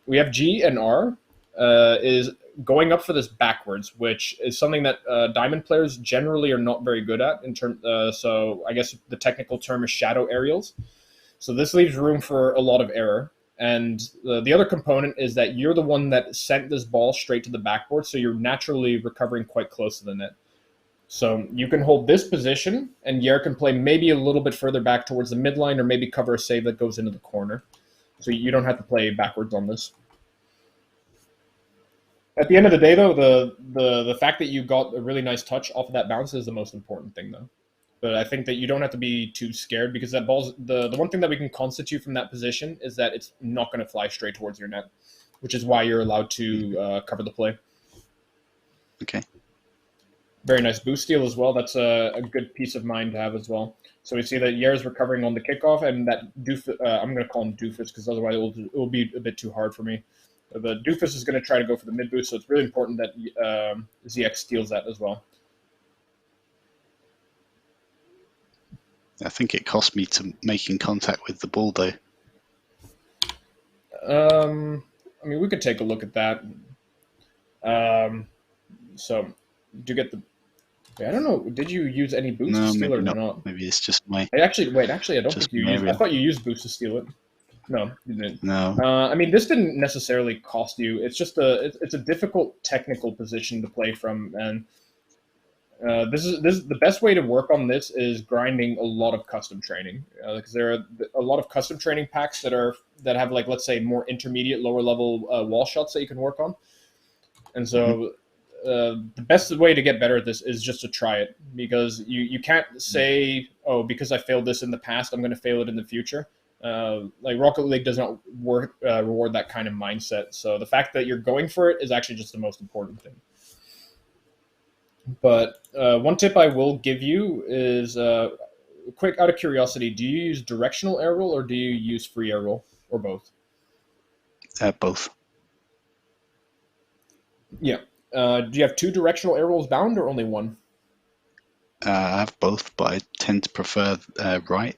we have G and R is going up for this backwards, which is something that diamond players generally are not very good at. So I guess the technical term is shadow aerials. So this leaves room for a lot of error. And the other component is that you're the one that sent this ball straight to the backboard, so you're naturally recovering quite close to the net. So you can hold this position, and Yair can play maybe a little bit further back towards the midline, or maybe cover a save that goes into the corner. So you don't have to play backwards on this. At the end of the day, though, the fact that you got a really nice touch off of that bounce is the most important thing, though. But I think that you don't have to be too scared, because that ball's the one thing that we can constitute from that position is that it's not going to fly straight towards your net, which is why you're allowed to cover the play. Okay. Very nice boost steal as well. That's a good piece of mind to have as well. So we see that Yair's recovering on the kickoff, and that I'm going to call him Doofus because otherwise it will be a bit too hard for me. The Doofus is going to try to go for the mid boost, so it's really important that ZX steals that as well. I think it cost me to making contact with the ball, though. I mean, we could take a look at that. So, do you get the? I don't know. Did you use any boost to steal it or not? Maybe it's just my. Actually, I don't think you used. I thought you used boost to steal it. No, you didn't. No. I mean, this didn't necessarily cost you. It's just it's a difficult technical position to play from, and this is the best way to work on this is grinding a lot of custom training, because there are a lot of custom training packs that have, like, let's say, more intermediate, lower level wall shots that you can work on, and so. The best way to get better at this is just to try it, because you can't say, oh, because I failed this in the past, I'm going to fail it in the future. Like, Rocket League does not reward that kind of mindset. So the fact that you're going for it is actually just the most important thing. But one tip I will give you is, quick, out of curiosity, do you use directional air roll or do you use free air roll, or both? Both. Yeah. Do you have two directional air rolls bound or only one? I have both, but I tend to prefer right.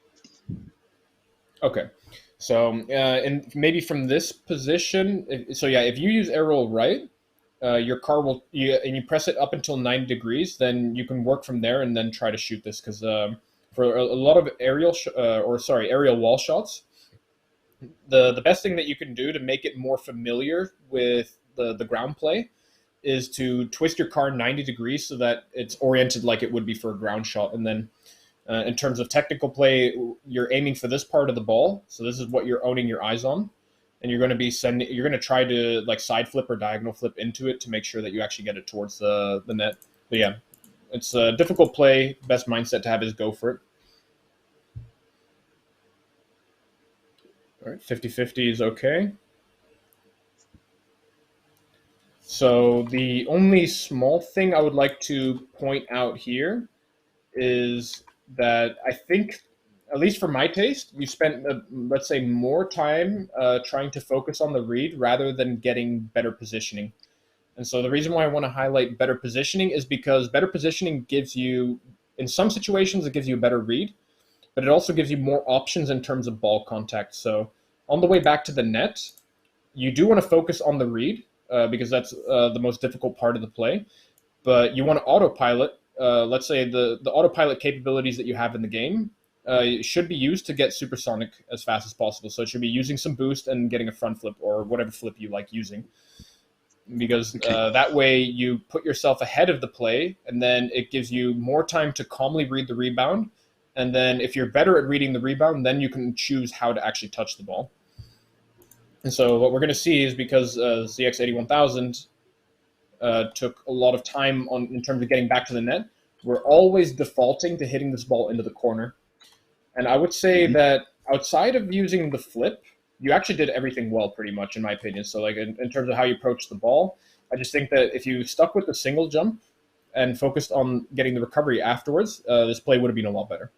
Okay. So, and maybe from this position, if you use air roll right, your car will, and you press it up until 90 degrees, then you can work from there and then try to shoot this, because for a lot of aerial wall shots, the best thing that you can do to make it more familiar with the ground play is to twist your car 90 degrees so that it's oriented like it would be for a ground shot. And then in terms of technical play, you're aiming for this part of the ball. So this is what you're owning your eyes on. And you're going to try to, like, side flip or diagonal flip into it to make sure that you actually get it towards the net. But yeah, it's a difficult play. Best mindset to have is go for it. All right, 50-50 is okay. So the only small thing I would like to point out here is that I think, at least for my taste, you spent, let's say, more time trying to focus on the read rather than getting better positioning. And so the reason why I want to highlight better positioning is because better positioning gives you, in some situations, it gives you a better read, but it also gives you more options in terms of ball contact. So on the way back to the net, you do want to focus on the read, because that's the most difficult part of the play. But you want to autopilot. Let's say the autopilot capabilities that you have in the game should be used to get supersonic as fast as possible. So it should be using some boost and getting a front flip or whatever flip you like using. Because that way you put yourself ahead of the play, and then it gives you more time to calmly read the rebound. And then if you're better at reading the rebound, then you can choose how to actually touch the ball. And so what we're going to see is, because ZX81000 took a lot of time in terms of getting back to the net, we're always defaulting to hitting this ball into the corner. And I would say that outside of using the flip, you actually did everything well, pretty much, in my opinion. So, like, in terms of how you approach the ball, I just think that if you stuck with the single jump and focused on getting the recovery afterwards, this play would have been a lot better.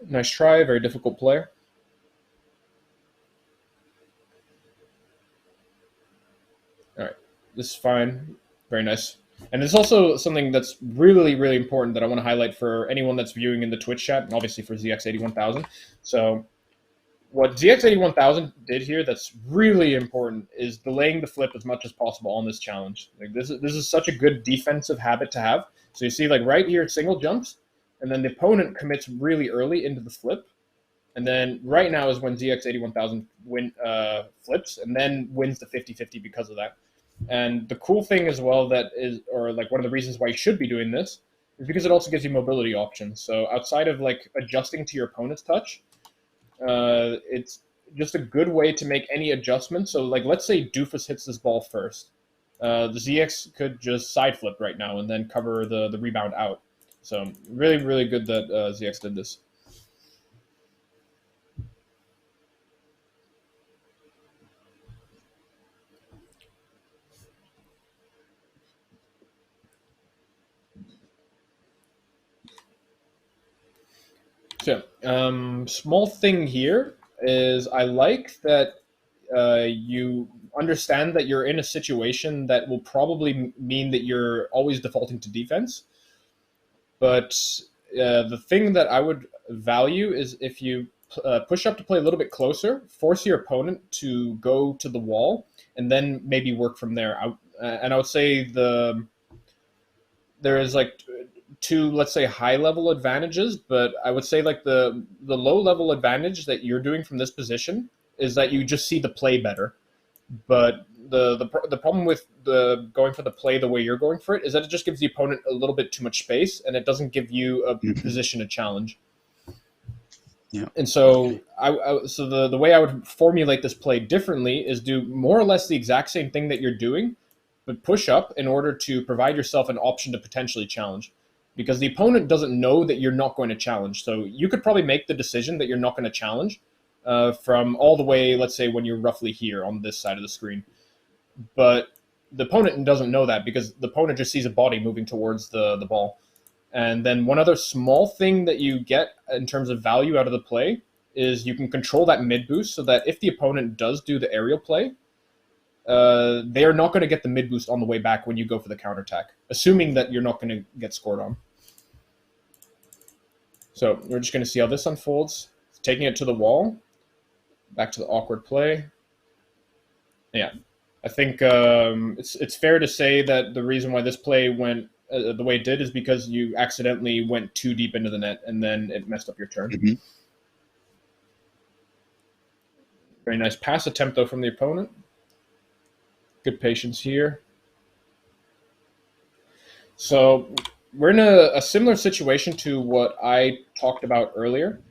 Nice try, very difficult player. All right, this is fine. Very nice. And there's also something that's really, really important that I want to highlight for anyone that's viewing in the Twitch chat, and obviously for ZX81000. So what ZX81000 did here that's really important is delaying the flip as much as possible on this challenge. Like this is such a good defensive habit to have. So you see, like right here, it single jumps, and then the opponent commits really early into the flip. And then right now is when ZX81000 flips and then wins the 50-50 because of that. And the cool thing as well that is, or like one of the reasons why you should be doing this, is because it also gives you mobility options. So outside of like adjusting to your opponent's touch, it's just a good way to make any adjustments. So like let's say Doofus hits this ball first. The ZX could just side flip right now and then cover the rebound out. So really, really good that ZX did this. So, small thing here is I like that you understand that you're in a situation that will probably mean that you're always defaulting to defense. But the thing that I would value is if you push up to play a little bit closer, force your opponent to go to the wall, and then maybe work from there. And I would say there is like two, let's say, high level advantages, but I would say like the low level advantage that you're doing from this position is that you just see the play better. But the problem with the going for the play the way you're going for it is that it just gives the opponent a little bit too much space, and it doesn't give you a position to challenge. Yeah. And so so the way I would formulate this play differently is do more or less the exact same thing that you're doing, but push up in order to provide yourself an option to potentially challenge. Because the opponent doesn't know that you're not going to challenge. So you could probably make the decision that you're not going to challenge from all the way, let's say, when you're roughly here on this side of the screen. But the opponent doesn't know that because the opponent just sees a body moving towards the ball. And then one other small thing that you get in terms of value out of the play is you can control that mid boost so that if the opponent does do the aerial play, they are not going to get the mid boost on the way back when you go for the counterattack, assuming that you're not going to get scored on. So we're just going to see how this unfolds. Taking it to the wall, back to the awkward play. Yeah, I think it's fair to say that the reason why this play went the way it did is because you accidentally went too deep into the net and then it messed up your turn. Mm-hmm. Very nice pass attempt, though, from the opponent. Good patience here. So we're in a similar situation to what I talked about earlier,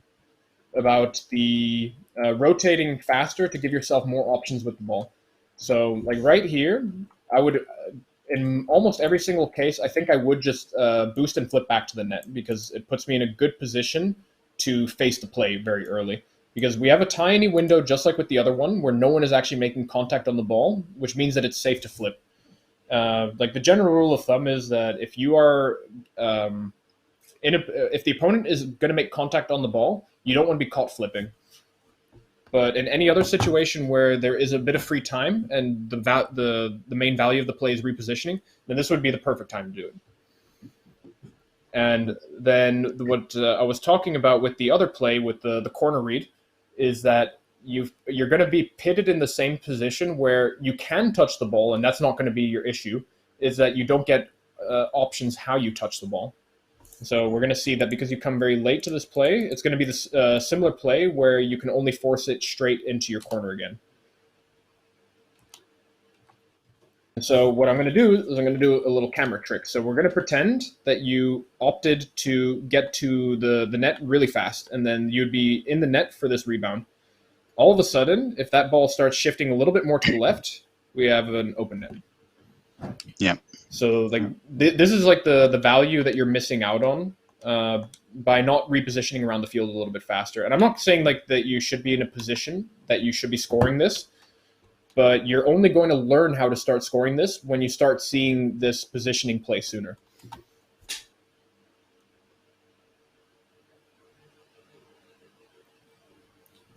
about the rotating faster to give yourself more options with the ball. So like right here, I would, in almost every single case, I think I would just boost and flip back to the net because it puts me in a good position to face the play very early. Because we have a tiny window, just like with the other one, where no one is actually making contact on the ball, which means that it's safe to flip. Like the general rule of thumb is that if you are if the opponent is going to make contact on the ball, you don't want to be caught flipping. But in any other situation where there is a bit of free time and the main value of the play is repositioning, then this would be the perfect time to do it. And then what I was talking about with the other play with the corner read is that you're going to be pitted in the same position where you can touch the ball, and that's not going to be your issue, is that you don't get options how you touch the ball. So we're going to see that because you come very late to this play, it's going to be this similar play where you can only force it straight into your corner again. And so what I'm going to do is I'm going to do a little camera trick. So we're going to pretend that you opted to get to the net really fast, and then you'd be in the net for this rebound. All of a sudden, if that ball starts shifting a little bit more to the left, we have an open net. Yeah. So like this is like the value that you're missing out on by not repositioning around the field a little bit faster. And I'm not saying like that you should be in a position that you should be scoring this, but you're only going to learn how to start scoring this when you start seeing this positioning play sooner.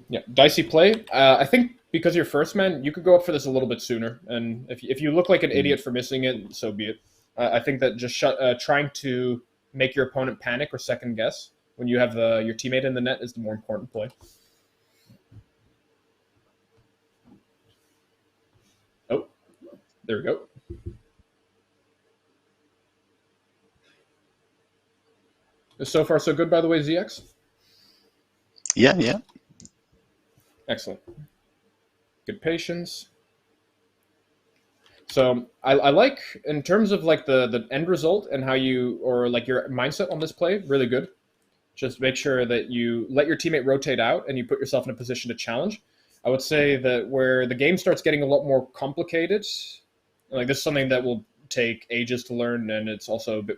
Yeah, dicey play. I think because you're first man, you could go up for this a little bit sooner. And if you look like an idiot for missing it, so be it. I think that just trying to make your opponent panic or second guess when you have your teammate in the net is the more important play. Oh, there we go. So far, so good, by the way, ZX? Yeah. Excellent. Good patience. So I like, in terms of like the end result and how you, or like your mindset on this play, really good. Just make sure that you let your teammate rotate out and you put yourself in a position to challenge. I would say that where the game starts getting a lot more complicated, like this is something that will take ages to learn, and it's also a bit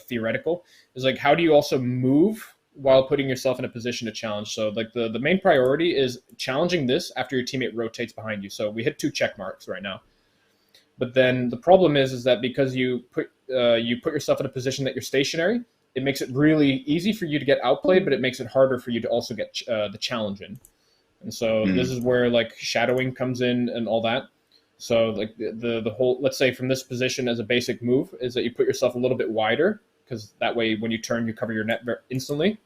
theoretical, is like how do you also move while putting yourself in a position to challenge. So like the main priority is challenging this after your teammate rotates behind you. So we hit 2 check marks right now. But then the problem is that because you put yourself in a position that you're stationary, it makes it really easy for you to get outplayed, but it makes it harder for you to also get the challenge in. And so this is where like shadowing comes in and all that. So like the whole, let's say from this position as a basic move is that you put yourself a little bit wider, because that way when you turn, you cover your net instantly.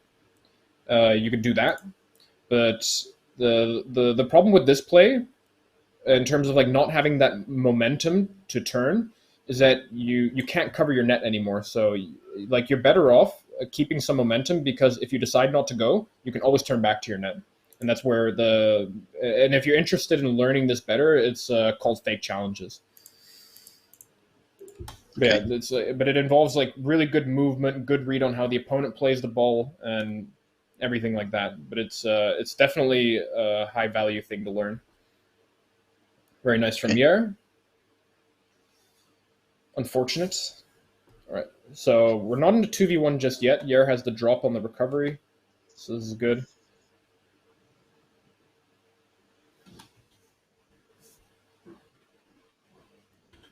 You can do that. But the problem with this play, in terms of like not having that momentum to turn, is that you can't cover your net anymore. So like you're better off keeping some momentum, because if you decide not to go, you can always turn back to your net. And that's where and if you're interested in learning this better, it's called fake challenges. Okay. Yeah, but it involves like really good movement, good read on how the opponent plays the ball, and everything like that. But it's definitely a high value thing to learn. Very nice from Yer. Unfortunate. All right, so we're not into 2v1 just yet. Yer has the drop on the recovery, so this is good.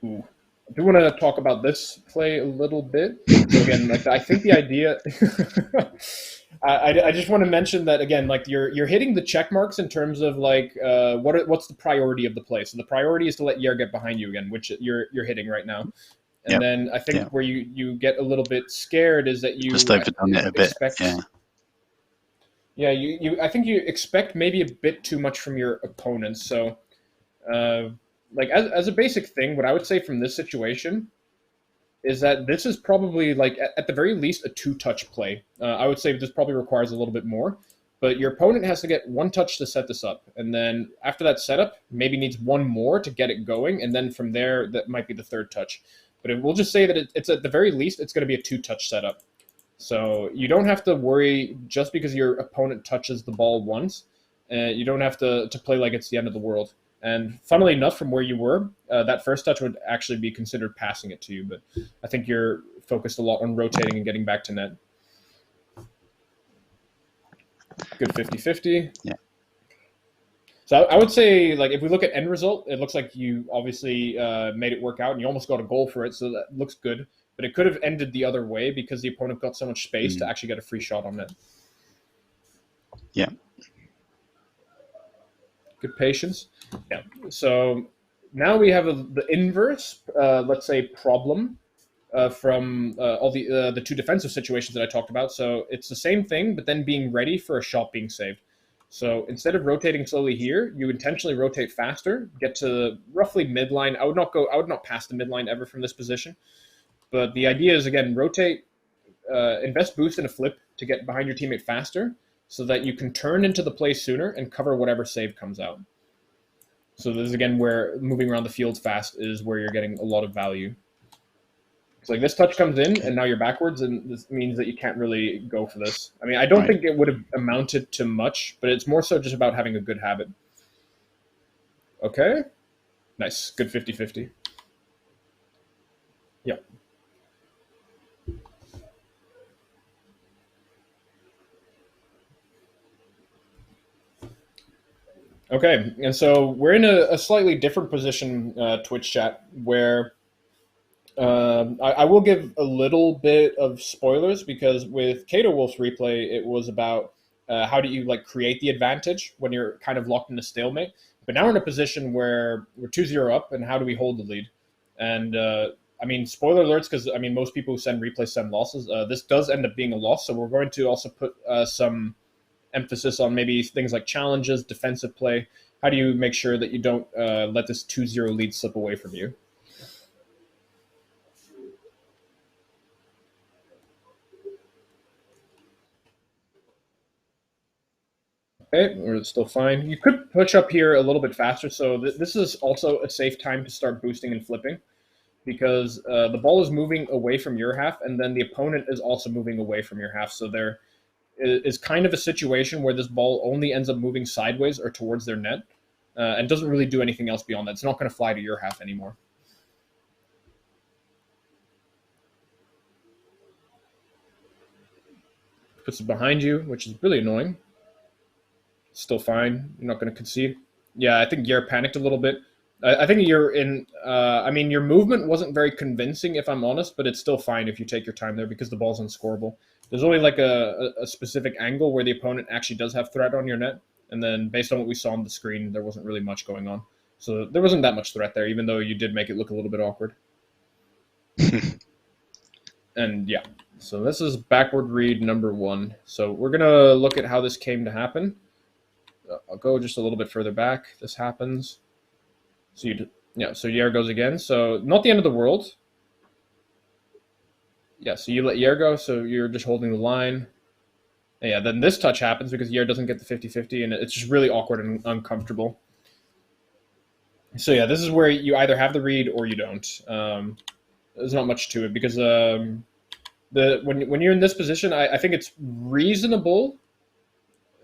Ooh. I do want to talk about this play a little bit. So again, like I think the idea, I just want to mention that again, like you're hitting the check marks in terms of like what's the priority of the play. So the priority is to let Yer get behind you again, which you're hitting right now. And then I think where you get a little bit scared is that you just overdone it a bit. Yeah, I think you expect maybe a bit too much from your opponents. So like as a basic thing, what I would say from this situation is that this is probably like at the very least a 2-touch play. I would say this probably requires a little bit more, but your opponent has to get 1 touch to set this up, and then after that setup, maybe needs 1 more to get it going, and then from there that might be the 3rd touch. But we'll just say that it's at the very least it's going to be a 2-touch setup. So you don't have to worry just because your opponent touches the ball once. You don't have to play like it's the end of the world. And funnily enough, from where you were, that first touch would actually be considered passing it to you. But I think you're focused a lot on rotating and getting back to net. Good 50-50. Yeah. So I would say, like, if we look at end result, it looks like you obviously made it work out, and you almost got a goal for it, so that looks good. But it could have ended the other way because the opponent got so much space to actually get a free shot on net. Yeah. Good patience. Yeah. So now we have the inverse, let's say, problem from all the 2 defensive situations that I talked about. So it's the same thing, but then being ready for a shot being saved. So instead of rotating slowly here, you intentionally rotate faster, get to roughly midline. I would not pass the midline ever from this position. But the idea is, again, rotate, invest boost in a flip to get behind your teammate faster, so that you can turn into the play sooner and cover whatever save comes out. So this is, again, where moving around the field fast is where you're getting a lot of value. So like this touch comes in, and now you're backwards, and this means that you can't really go for this. I mean, I don't think it would have amounted to much, but it's more so just about having a good habit. Okay. Nice. Good 50-50. Yeah. Okay, and so we're in a slightly different position, Twitch chat, where I will give a little bit of spoilers, because with Kato Wolf's replay, it was about how do you like create the advantage when you're kind of locked in a stalemate. But now we're in a position where we're 2-0 up, and how do we hold the lead? And I mean, spoiler alerts, because I mean, most people who send replays send losses. This does end up being a loss, so we're going to also put some emphasis on maybe things like challenges, defensive play. How do you make sure that you don't let this 2-0 lead slip away from you? Okay, we're still fine. You could push up here a little bit faster, so this is also a safe time to start boosting and flipping, because the ball is moving away from your half, and then the opponent is also moving away from your half, so there is kind of a situation where this ball only ends up moving sideways or towards their net, and doesn't really do anything else beyond that. It's not going to fly to your half anymore. Puts it behind you, which is really annoying. Still fine. You're not going to concede. Yeah, I think Yer panicked a little bit. I think you're in. I mean, your movement wasn't very convincing, if I'm honest, but it's still fine if you take your time there because the ball's unscoreable. There's only like a specific angle where the opponent actually does have threat on your net, and then based on what we saw on the screen, there wasn't really much going on. So there wasn't that much threat there, even though you did make it look a little bit awkward. And yeah, so this is backward read number 1. So we're gonna look at how this came to happen. I'll go just a little bit further back. This happens. So so Yer goes again. So not the end of the world. Yeah, so you let Yer go, so you're just holding the line. And yeah, then this touch happens because Yer doesn't get the 50-50, and it's just really awkward and uncomfortable. So yeah, this is where you either have the read or you don't. There's not much to it because when you're in this position, I think it's reasonable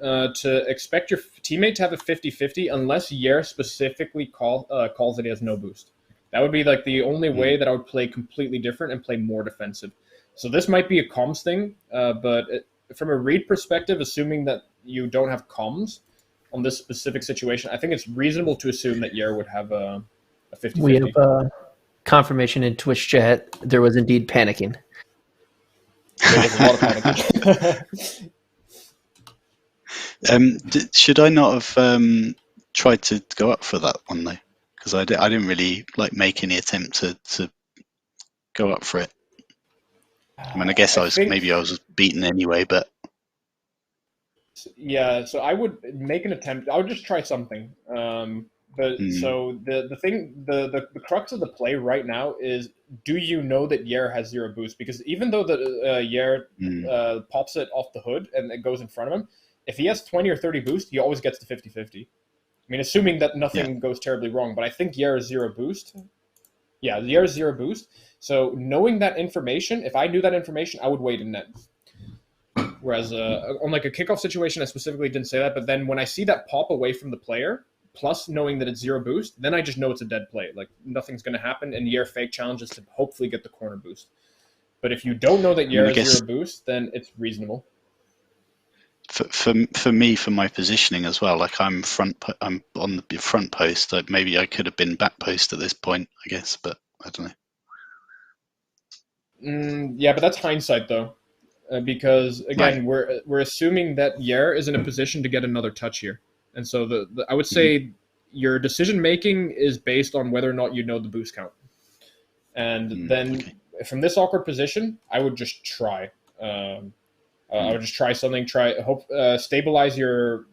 to expect your teammate to have a 50-50 unless Yer specifically calls that he has no boost. That would be like the only way that I would play completely different and play more defensive. So this might be a comms thing, but from a read perspective, assuming that you don't have comms on this specific situation, I think it's reasonable to assume that Yer would have a 50-50. We have confirmation in Twitch chat. There was indeed panicking. There was a lot of panicking. Should I not have tried to go up for that one though? Because I didn't really like make any attempt to go up for it. I mean, I guess I was beaten anyway, but yeah. So I would make an attempt. I would just try something. So the crux of the play right now is: do you know that Yer has 0 boost? Because even though the Yer pops it off the hood and it goes in front of him, if he has 20 or 30 boost, he always gets the 50-50. I mean, assuming that nothing goes terribly wrong, but I think Yer is 0 boost. Yeah, Yer is 0 boost. So knowing that information, if I knew that information, I would wait in net. Whereas on like a kickoff situation, I specifically didn't say that, but then when I see that pop away from the player, plus knowing that it's 0 boost, then I just know it's a dead play. Like nothing's going to happen, and Yer fake challenges to hopefully get the corner boost. But if you don't know that Yer has 0 boost, then it's reasonable. For me, for my positioning as well, like I'm on the front post. Maybe I could have been back post at this point, I guess, but I don't know. Yeah, but that's hindsight though, because again, we're assuming that Yer is in a position to get another touch here, and so I would say your decision making is based on whether or not you know the boost count, and then from this awkward position, I would just try. I would just try something. Stabilize your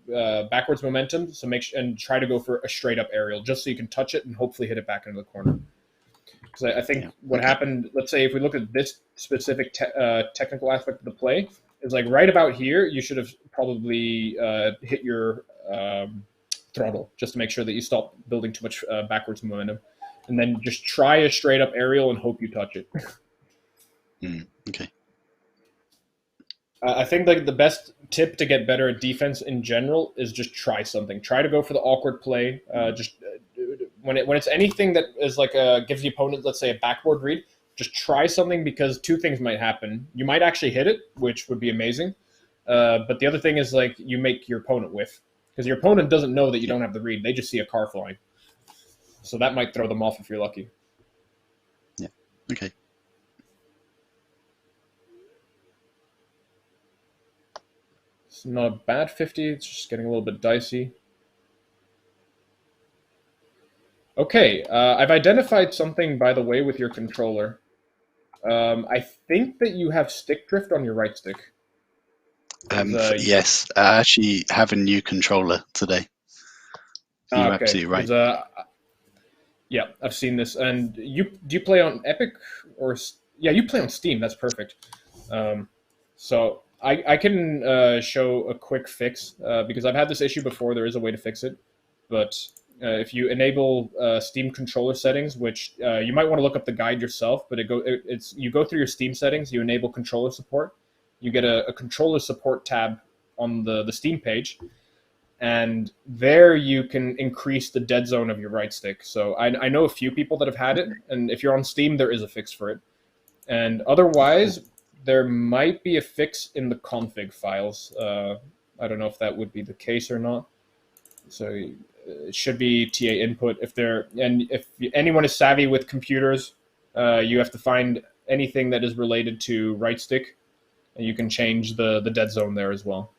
backwards momentum. So and try to go for a straight up aerial, just so you can touch it and hopefully hit it back into the corner. Because I think what happened. Let's say if we look at this specific technical aspect of the play, is like right about here. You should have probably hit your throttle just to make sure that you stop building too much backwards momentum, and then just try a straight up aerial and hope you touch it. Okay. I think like the best tip to get better at defense in general is just try something. Try to go for the awkward play. When it's anything that is like gives the opponent, let's say, a backboard read, just try something, because 2 things might happen. You might actually hit it, which would be amazing. But the other thing is like you make your opponent whiff, because your opponent doesn't know that you don't have the read. They just see a car flying. So that might throw them off if you're lucky. Yeah. Okay. It's not a bad 50. It's just getting a little bit dicey. Okay, I've identified something, by the way, with your controller. I think that you have stick drift on your right stick. Yes, I actually have a new controller today. You're Okay, absolutely right. Yeah, I've seen this. And do you play on Epic or yeah, you play on Steam. That's perfect. So I can show a quick fix because I've had this issue before. There is a way to fix it, but if you enable Steam controller settings, which you might want to look up the guide yourself, but you go through your Steam settings, you enable controller support, you get a controller support tab on the Steam page, and there you can increase the dead zone of your right stick. So I know a few people that have had it, and if you're on Steam, there is a fix for it. And otherwise, there might be a fix in the config files. I don't know if that would be the case or not. So it should be TA input. If anyone is savvy with computers, you have to find anything that is related to right stick, and you can change the dead zone there as well.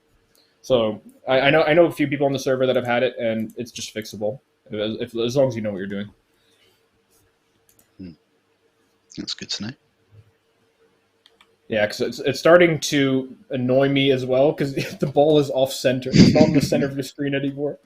So I know a few people on the server that have had it, and it's just fixable as long as you know what you're doing. That's good to know. Yeah, because it's starting to annoy me as well because the ball is off center. It's not in the center of your screen anymore.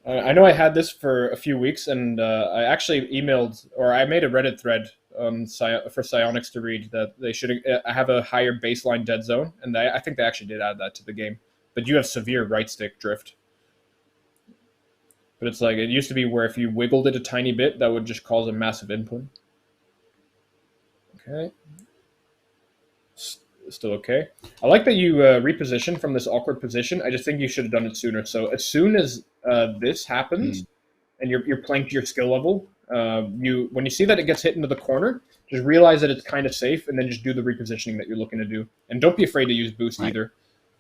I know I had this for a few weeks, and I actually emailed, or I made a Reddit thread for Psionics to read that they should have a higher baseline dead zone, and I think they actually did add that to the game. But you have severe right stick drift. But it's like, it used to be where if you wiggled it a tiny bit, that would just cause a massive input. Okay. Still okay. I like that you reposition from this awkward position. I just think you should have done it sooner. So as soon as this happens, and you're playing to your skill level, when you see that it gets hit into the corner, just realize that it's kind of safe, and then just do the repositioning that you're looking to do. And don't be afraid to use boost either,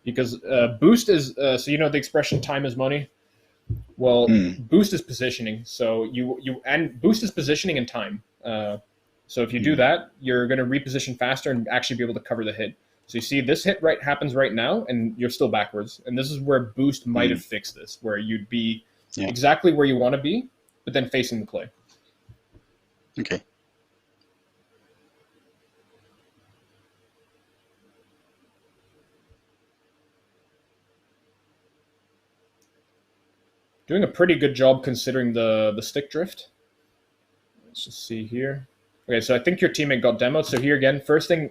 because boost is so you know the expression "time is money." Well, boost is positioning. So and boost is positioning and time. So if you do that, you're going to reposition faster and actually be able to cover the hit. So you see this hit happens right now, and you're still backwards. And this is where boost might have fixed this, where you'd be exactly where you want to be, but then facing the play. Okay. Doing a pretty good job considering the stick drift. Let's just see here. Okay, so I think your teammate got demoed. So here again,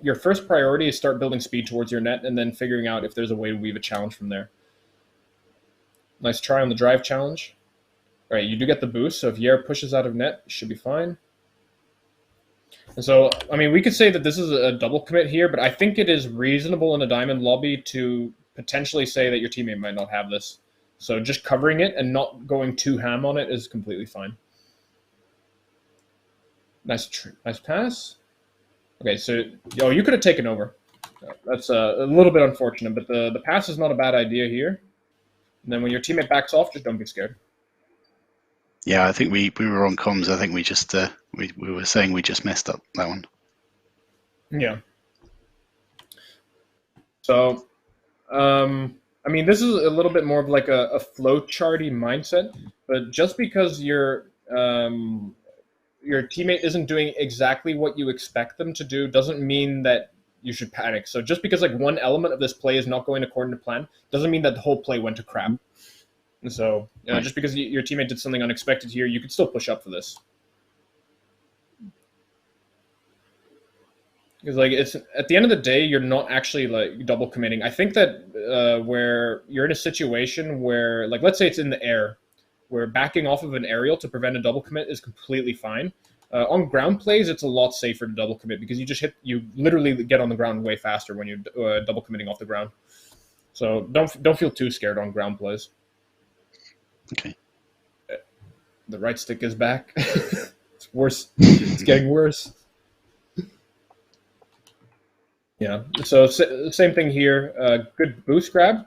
your first priority is start building speed towards your net, and then figuring out if there's a way to weave a challenge from there. Nice try on the drive challenge. All right, you do get the boost, so if Yer pushes out of net, you should be fine. And so, I mean, we could say that this is a double commit here, but I think it is reasonable in a diamond lobby to potentially say that your teammate might not have this. So just covering it and not going too ham on it is completely fine. Nice pass. Okay, so you could have taken over. That's a little bit unfortunate, but the pass is not a bad idea here. And then when your teammate backs off, just don't be scared. Yeah, I think we were on comms. I think we just we were saying we just messed up that one. Yeah. So, I mean, this is a little bit more of like a flowcharty mindset, but just because your teammate isn't doing exactly what you expect them to do doesn't mean that you should panic. So just because like one element of this play is not going according to plan doesn't mean that the whole play went to crap. And so just because your teammate did something unexpected here, you could still push up for this. Because like it's at the end of the day, you're not actually like double committing. I think that where you're in a situation where, like, let's say it's in the air, where backing off of an aerial to prevent a double commit is completely fine. On ground plays, it's a lot safer to double commit because you literally get on the ground way faster when you're double committing off the ground. So don't feel too scared on ground plays. Okay. The right stick is back. It's worse. It's getting worse. Yeah. So same thing here. Good boost grab,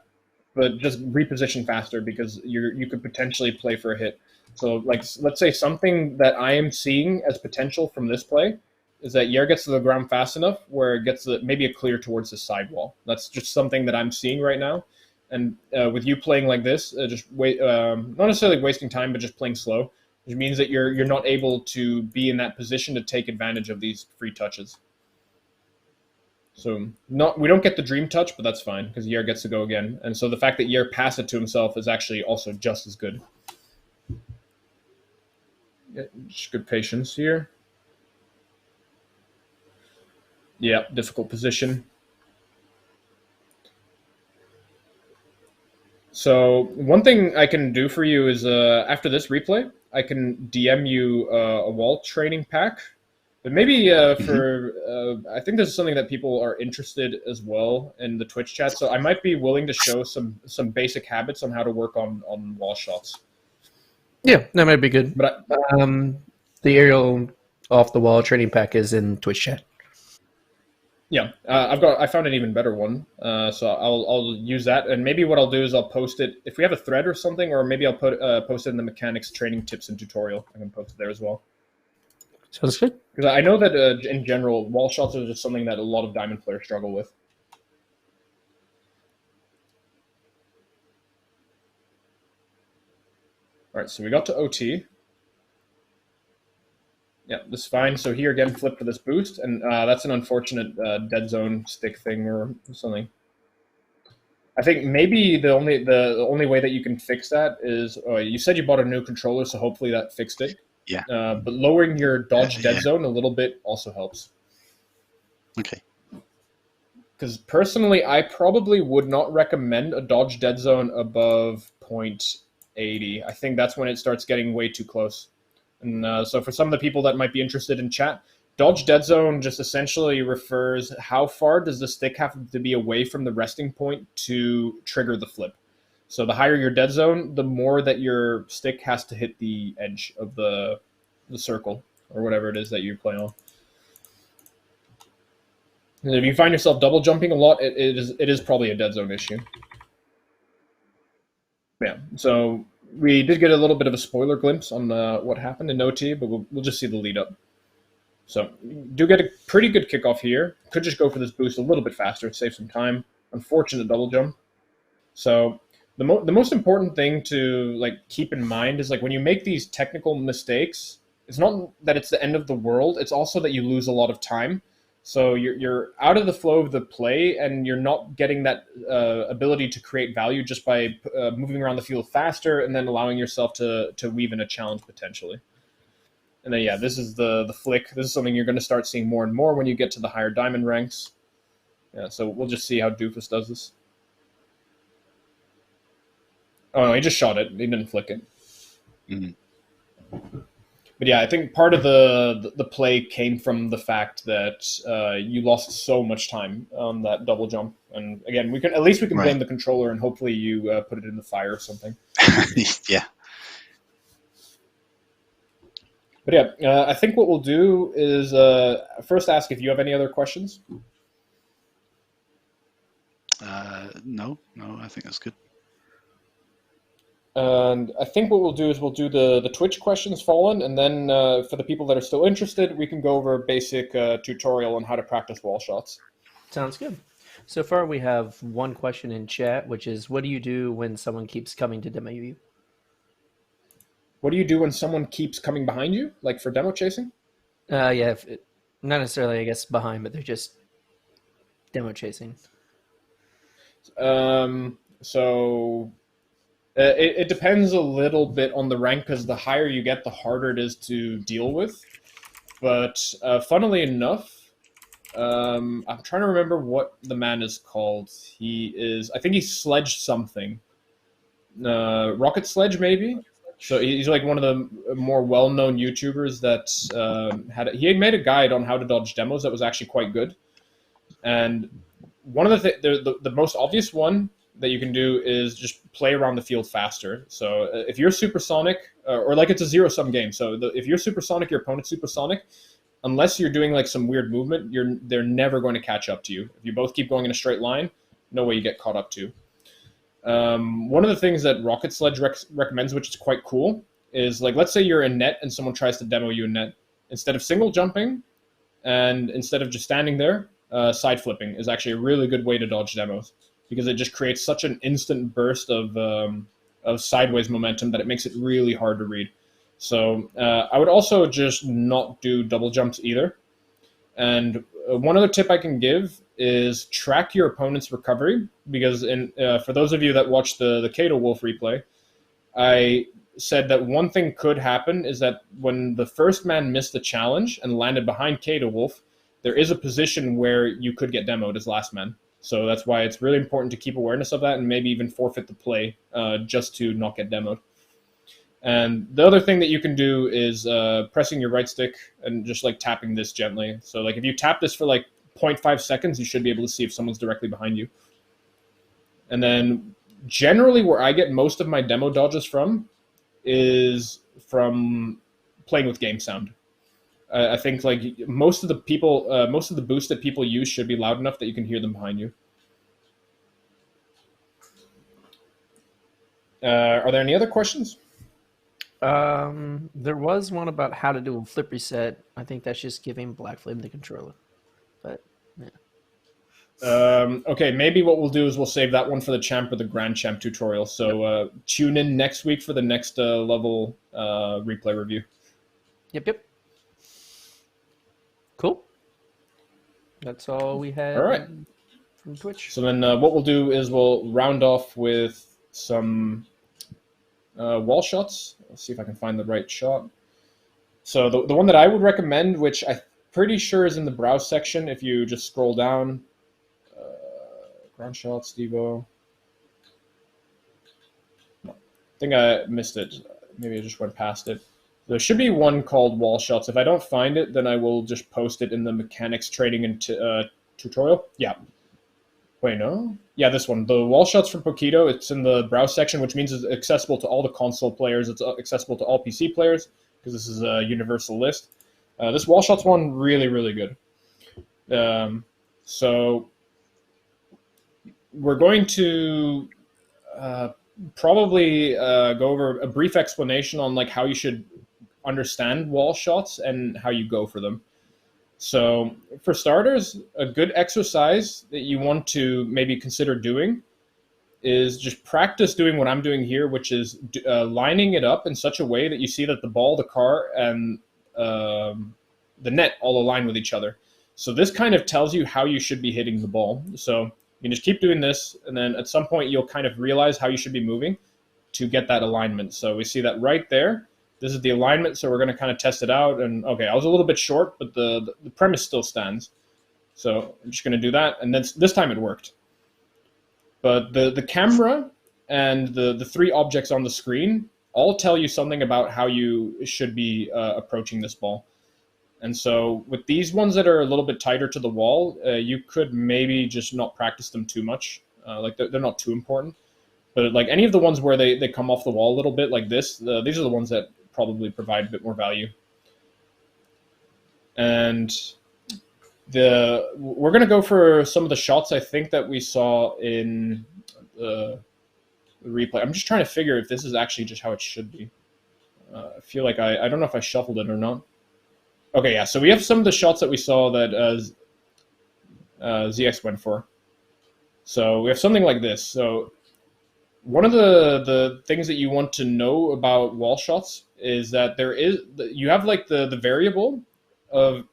but just reposition faster because you could potentially play for a hit. So like let's say something that I am seeing as potential from this play is that Yer gets to the ground fast enough where it gets maybe a clear towards the sidewall. That's just something that I'm seeing right now. And with you playing like this, just not necessarily wasting time, but just playing slow, which means that you're not able to be in that position to take advantage of these free touches. So we don't get the dream touch, but that's fine because Yer gets to go again. And so the fact that Yer passed it to himself is actually also just as good. Yeah, just good patience here. Yeah, difficult position. So one thing I can do for you is after this replay, I can DM you a wall training pack. But maybe I think this is something that people are interested as well in the Twitch chat. So I might be willing to show some basic habits on how to work on wall shots. Yeah, that might be good. But the aerial off the wall training pack is in Twitch chat. Yeah, I found an even better one, so I'll use that, and maybe what I'll do is I'll post it if we have a thread or something, or maybe I'll post it in the mechanics training tips and tutorial. I can post it there as well. Sounds good. Because I know that in general, wall shots are just something that a lot of Diamond players struggle with. All right, so we got to OT. Yeah, this is fine. So here again, flip to this boost, and that's an unfortunate dead zone stick thing or something. I think maybe the only way that you can fix that is you said you bought a new controller, so hopefully that fixed it. Yeah. But lowering your dodge dead zone a little bit also helps. Okay. Because personally, I probably would not recommend a dodge dead zone above 0.80. I think that's when it starts getting way too close. And so for some of the people that might be interested in chat, dodge dead zone just essentially refers how far does the stick have to be away from the resting point to trigger the flip. So the higher your dead zone, the more that your stick has to hit the edge of the circle or whatever it is that you play on. And if you find yourself double jumping a lot, it is probably a dead zone issue. Yeah, so we did get a little bit of a spoiler glimpse on what happened in OT, but we'll just see the lead up. So do get a pretty good kickoff here. Could just go for this boost a little bit faster, save some time. Unfortunate double jump. So the most important thing to keep in mind is when you make these technical mistakes, it's not that it's the end of the world. It's also that you lose a lot of time. So you're out of the flow of the play, and you're not getting that ability to create value just by moving around the field faster and then allowing yourself to weave in a challenge potentially. And then, yeah, this is the flick. This is something you're going to start seeing more and more when you get to the higher diamond ranks. Yeah, so we'll just see how Doofus does this. Oh, no, he just shot it. He didn't flick it. Mm-hmm. But yeah, I think part of the play came from the fact that you lost so much time on that double jump. And again, we can blame the controller, and hopefully you put it in the fire or something. Yeah. But yeah, I think what we'll do is first ask if you have any other questions. No, I think that's good. And I think what we'll do is we'll do the Twitch questions, Fallen, and then for the people that are still interested, we can go over a basic tutorial on how to practice wall shots. Sounds good. So far, we have one question in chat, which is, what do you do when someone keeps coming to demo you? What do you do when someone keeps coming behind you, like for demo chasing? Yeah, not necessarily, I guess, behind, but they're just demo chasing. So it depends a little bit on the rank, because the higher you get, the harder it is to deal with. But funnily enough, I'm trying to remember what the man is called. I think he's Sledge something. Rocket Sledge, maybe? So he's one of the more well-known YouTubers that he had made a guide on how to dodge demos that was actually quite good. And one of the most obvious one that you can do is just play around the field faster. So if you're supersonic, or it's a zero-sum game. So if you're supersonic, your opponent's supersonic, unless you're doing some weird movement, they're never going to catch up to you. If you both keep going in a straight line, no way you get caught up to. One of the things that Rocket Sledge recommends, which is quite cool, is let's say you're in net and someone tries to demo you in net. Instead of single jumping and instead of just standing there, side flipping is actually a really good way to dodge demos, because it just creates such an instant burst of sideways momentum that it makes it really hard to read. So I would also just not do double jumps either. And one other tip I can give is track your opponent's recovery, because for those of you that watched the Kato Wolf replay, I said that one thing could happen is that when the first man missed the challenge and landed behind Kato Wolf, there is a position where you could get demoed as last man. So that's why it's really important to keep awareness of that and maybe even forfeit the play just to not get demoed. And the other thing that you can do is pressing your right stick and just like tapping this gently. So like if you tap this for like 0.5 seconds, you should be able to see if someone's directly behind you. And then generally where I get most of my demo dodges from is from playing with game sound. I think like most of the boosts that people use should be loud enough that you can hear them behind you. Are there any other questions? There was one about how to do a flip reset. I think that's just giving Black Flame the controller. But yeah. Okay, maybe what we'll do is we'll save that one for the champ or the grand champ tutorial. So tune in next week for the next level replay review. Yep. Cool. That's all we had. All right. From Twitch. So then what we'll do is we'll round off with some wall shots. Let's see if I can find the right shot. So the one that I would recommend, which I'm pretty sure is in the browse section, if you just scroll down, ground shots, Devo. No, I think I missed it. Maybe I just went past it. There should be one called wall shots. If I don't find it, then I will just post it in the mechanics training and tutorial. Yeah. Wait, no? Yeah, this one. The wall shots from Pokito, it's in the browse section, which means it's accessible to all the console players. It's accessible to all PC players, because this is a universal list. This wall shots one, really, really good. So we're going to probably go over a brief explanation on like how you should understand wall shots and how you go for them. So for starters, a good exercise that you want to maybe consider doing is just practice doing what I'm doing here, which is lining it up in such a way that you see that the ball, the car, and the net all align with each other. So this kind of tells you how you should be hitting the ball. So you can just keep doing this, and then at some point you'll kind of realize how you should be moving to get that alignment. So we see that right there. This is the alignment, so we're going to kind of test it out. And okay, I was a little bit short, but the premise still stands. So I'm just going to do that, and then this time it worked. But the camera and the three objects on the screen all tell you something about how you should be approaching this ball. And so with these ones that are a little bit tighter to the wall, you could maybe just not practice them too much. Like they're not too important. But like any of the ones where they come off the wall a little bit like this, these are the ones that probably provide a bit more value. And we're going to go for some of the shots I think that we saw in the replay. I'm just trying to figure if this is actually just how it should be. I feel like I don't know if I shuffled it or not. Okay, yeah, so we have some of the shots that we saw that ZX went for. So we have something like this. So one of the things that you want to know about wall shots is that you have like the variable of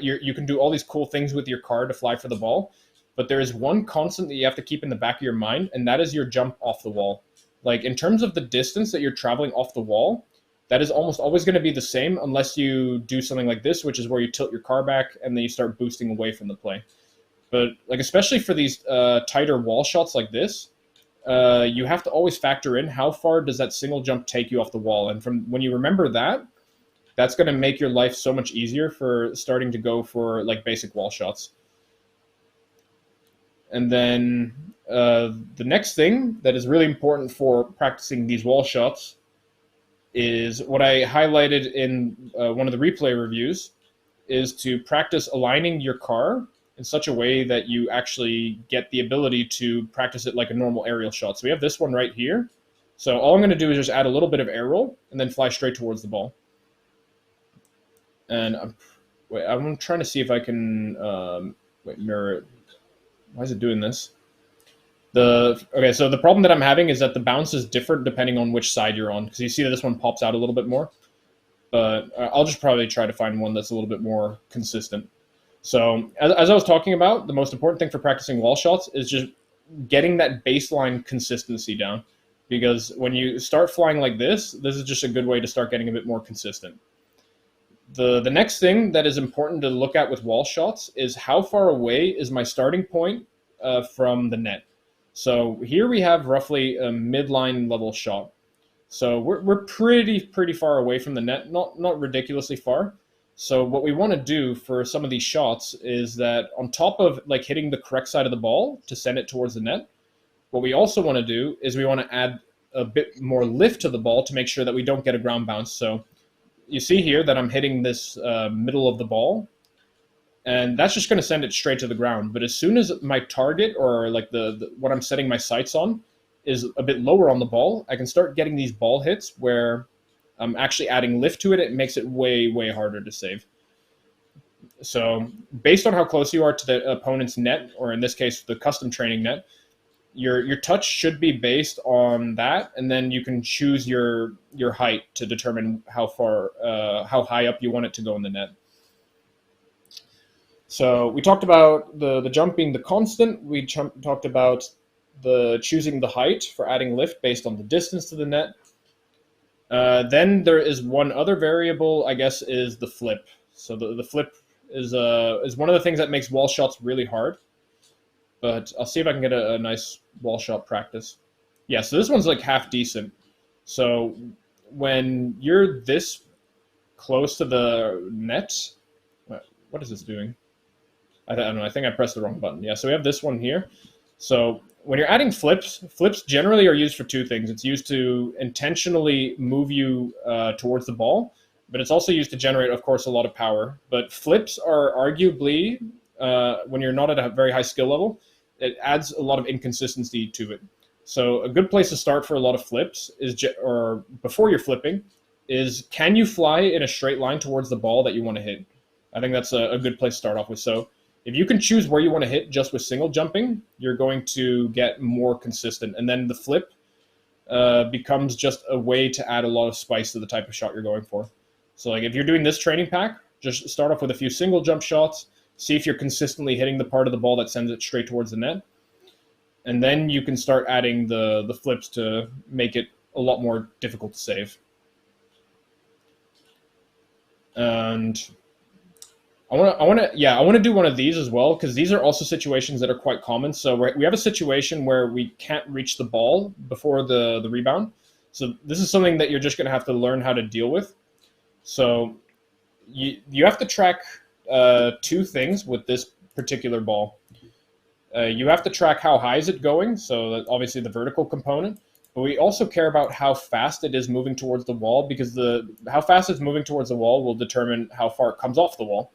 you can do all these cool things with your car to fly for the ball, but there is one constant that you have to keep in the back of your mind, and that is your jump off the wall. Like in terms of the distance that you're traveling off the wall, that is almost always going to be the same unless you do something like this, which is where you tilt your car back and then you start boosting away from the play. But like especially for these tighter wall shots like this, you have to always factor in how far does that single jump take you off the wall. And from when you remember that, that's going to make your life so much easier for starting to go for like basic wall shots. And then the next thing that is really important for practicing these wall shots is what I highlighted in one of the replay reviews, is to practice aligning your car in such a way that you actually get the ability to practice it like a normal aerial shot. So we have this one right here. So all I'm going to do is just add a little bit of air roll and then fly straight towards the ball. And I'm trying to see if I can mirror it. Why is it doing this? Okay, so the problem that I'm having is that the bounce is different depending on which side you're on, because you see that this one pops out a little bit more. but I'll just probably try to find one that's a little bit more consistent. So as I was talking about, the most important thing for practicing wall shots is just getting that baseline consistency down. Because when you start flying like this is just a good way to start getting a bit more consistent. The next thing that is important to look at with wall shots is how far away is my starting point from the net. So here we have roughly a midline level shot. So we're pretty far away from the net, not ridiculously far. So what we want to do for some of these shots is that on top of like hitting the correct side of the ball to send it towards the net, what we also want to do is we want to add a bit more lift to the ball to make sure that we don't get a ground bounce. So you see here that I'm hitting this middle of the ball, and that's just going to send it straight to the ground. But as soon as my target, or like the what I'm setting my sights on, is a bit lower on the ball, I can start getting these ball hits where I'm actually adding lift to it. It makes it way harder to save. So based on how close you are to the opponent's net, or in this case, the custom training net, your touch should be based on that, and then you can choose your height to determine how high up you want it to go in the net. So we talked about the jump being the constant. We talked about choosing the height for adding lift based on the distance to the net. Then there is one other variable, I guess, is the flip. So the flip is one of the things that makes wall shots really hard. But I'll see if I can get a nice wall shot practice. Yeah, so this one's like half decent. So when you're this close to the net, what is this doing? I don't know. I think I pressed the wrong button. Yeah, so we have this one here. So when you're adding flips generally are used for two things. It's used to intentionally move you towards the ball, but it's also used to generate, of course, a lot of power. But flips are arguably, when you're not at a very high skill level, it adds a lot of inconsistency to it. So a good place to start for a lot of flips is, or before you're flipping, is can you fly in a straight line towards the ball that you want to hit? I think that's a good place to start off with. So if you can choose where you want to hit just with single jumping, you're going to get more consistent. And then the flip becomes just a way to add a lot of spice to the type of shot you're going for. So like if you're doing this training pack, just start off with a few single jump shots, see if you're consistently hitting the part of the ball that sends it straight towards the net. And then you can start adding the flips to make it a lot more difficult to save. And I want to do one of these as well, because these are also situations that are quite common. So we have a situation where we can't reach the ball before the rebound. So this is something that you're just going to have to learn how to deal with. So you have to track two things with this particular ball. You have to track how high is it going, so obviously the vertical component, but we also care about how fast it is moving towards the wall, because how fast it's moving towards the wall will determine how far it comes off the wall.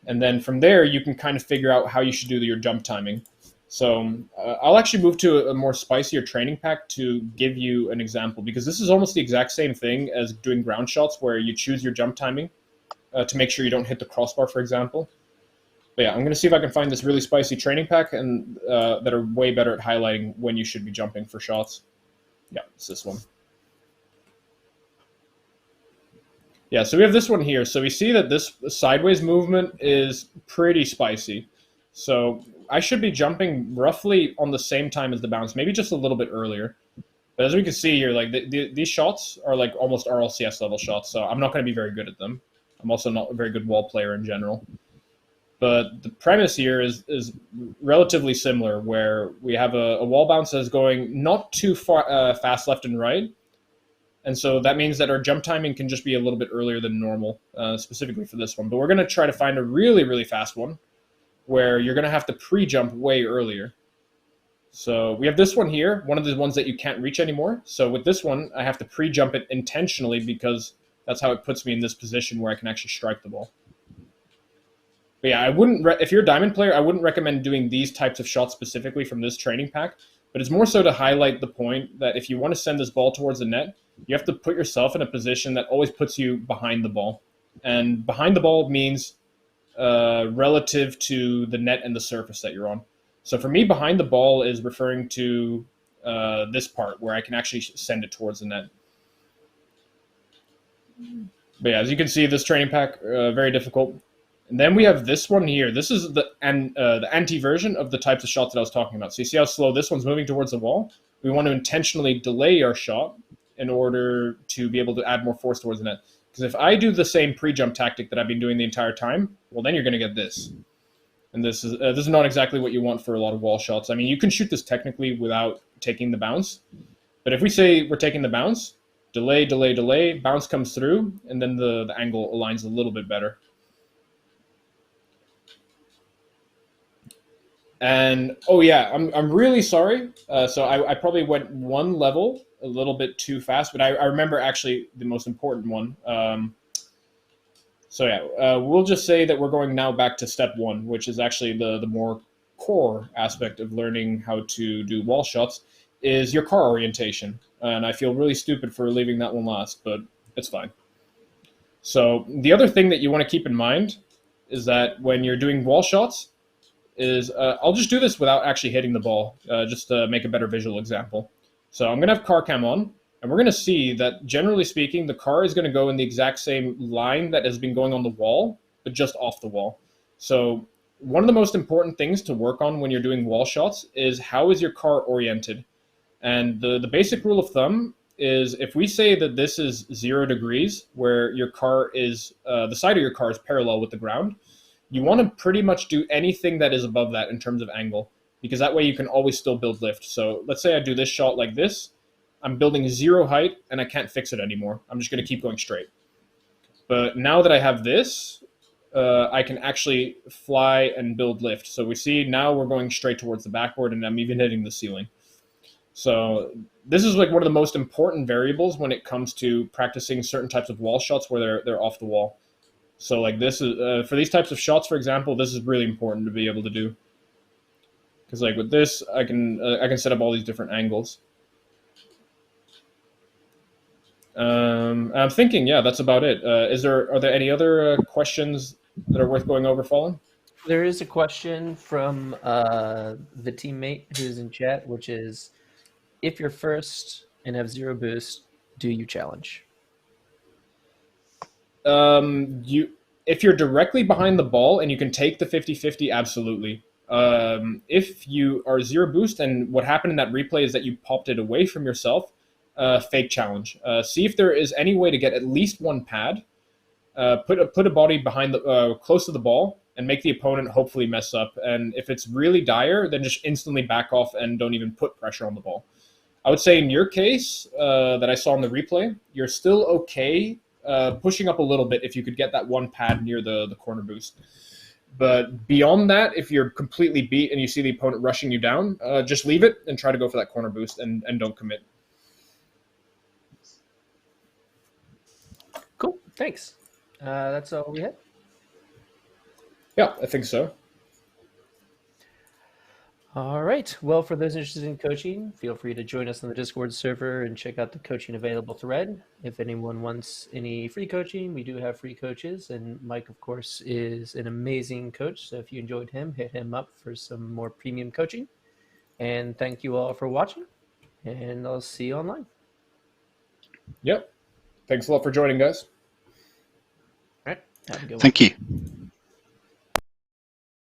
And then from there, you can kind of figure out how you should do your jump timing. So I'll actually move to a more spicier training pack to give you an example, because this is almost the exact same thing as doing ground shots, where you choose your jump timing to make sure you don't hit the crossbar, for example. But yeah, I'm going to see if I can find this really spicy training pack and that are way better at highlighting when you should be jumping for shots. Yeah, it's this one. Yeah, so we have this one here. So we see that this sideways movement is pretty spicy. So I should be jumping roughly on the same time as the bounce, maybe just a little bit earlier. But as we can see here, like these shots are like almost RLCS level shots, so I'm not going to be very good at them. I'm also not a very good wall player in general. But the premise here is relatively similar, where we have a wall bounce that's going not too far fast left and right. And so that means that our jump timing can just be a little bit earlier than normal, specifically for this one. But we're going to try to find a really fast one where you're going to have to pre-jump way earlier. So we have this one here, one of the ones that you can't reach anymore. So with this one, I have to pre-jump it intentionally, because that's how it puts me in this position where I can actually strike the ball. But yeah, I wouldn't. If you're a diamond player, I wouldn't recommend doing these types of shots specifically from this training pack. But it's more so to highlight the point that if you want to send this ball towards the net, you have to put yourself in a position that always puts you behind the ball. And behind the ball means relative to the net and the surface that you're on. So for me, behind the ball is referring to this part where I can actually send it towards the net. But yeah, as you can see, this training pack very difficult. And then we have this one here. This is the anti version of the types of shots that I was talking about. So you see how slow this one's moving towards the wall? We want to intentionally delay our shot in order to be able to add more force towards the net. Because if I do the same pre-jump tactic that I've been doing the entire time, well, then you're going to get this. And this is not exactly what you want for a lot of wall shots. I mean, you can shoot this technically without taking the bounce. But if we say we're taking the bounce, delay, delay, delay, bounce comes through, and then the angle aligns a little bit better. And, oh yeah, I'm really sorry. So I probably went one level a little bit too fast, but I remember actually the most important one. So yeah, we'll just say that we're going now back to step one, which is actually the more core aspect of learning how to do wall shots, is your car orientation. And I feel really stupid for leaving that one last, but it's fine. So the other thing that you want to keep in mind is that when you're doing wall shots, I'll just do this without actually hitting the ball, just to make a better visual example. So I'm going to have car cam on, and we're going to see that, generally speaking, the car is going to go in the exact same line that has been going on the wall, but just off the wall. So one of the most important things to work on when you're doing wall shots is how is your car oriented? And the basic rule of thumb is if we say that this is 0 degrees, where your car is, the side of your car is parallel with the ground, you want to pretty much do anything that is above that in terms of angle, because that way you can always still build lift. So let's say I do this shot like this. I'm building 0 height, and I can't fix it anymore. I'm just going to keep going straight. But now that I have this, I can actually fly and build lift. So we see now we're going straight towards the backboard, and I'm even hitting the ceiling. So this is like one of the most important variables when it comes to practicing certain types of wall shots where they're off the wall. So like this is for these types of shots, for example, this is really important to be able to do. Because like with this, I can set up all these different angles. I'm thinking, yeah, that's about it. Are there any other questions that are worth going over, Fallen? There is a question from the teammate who's in chat, which is, if you're first and have 0 boost, do you challenge? If you're directly behind the ball and you can take the 50-50, absolutely. If you are 0 boost and what happened in that replay is that you popped it away from yourself, fake challenge. See if there is any way to get at least one pad, put a body behind close to the ball, and make the opponent hopefully mess up. And if it's really dire, then just instantly back off and don't even put pressure on the ball. I would say in your case that I saw in the replay, you're still okay pushing up a little bit if you could get that one pad near the corner boost. But beyond that, if you're completely beat and you see the opponent rushing you down, just leave it and try to go for that corner boost and don't commit. Cool, thanks. That's all we had. Yeah, I think so. All right. Well, for those interested in coaching, feel free to join us on the Discord server and check out the coaching available thread. If anyone wants any free coaching, we do have free coaches. And Mike, of course, is an amazing coach. So if you enjoyed him, hit him up for some more premium coaching. And thank you all for watching. And I'll see you online. Yep. Thanks a lot for joining, guys. All right. Have a good one. Thank you.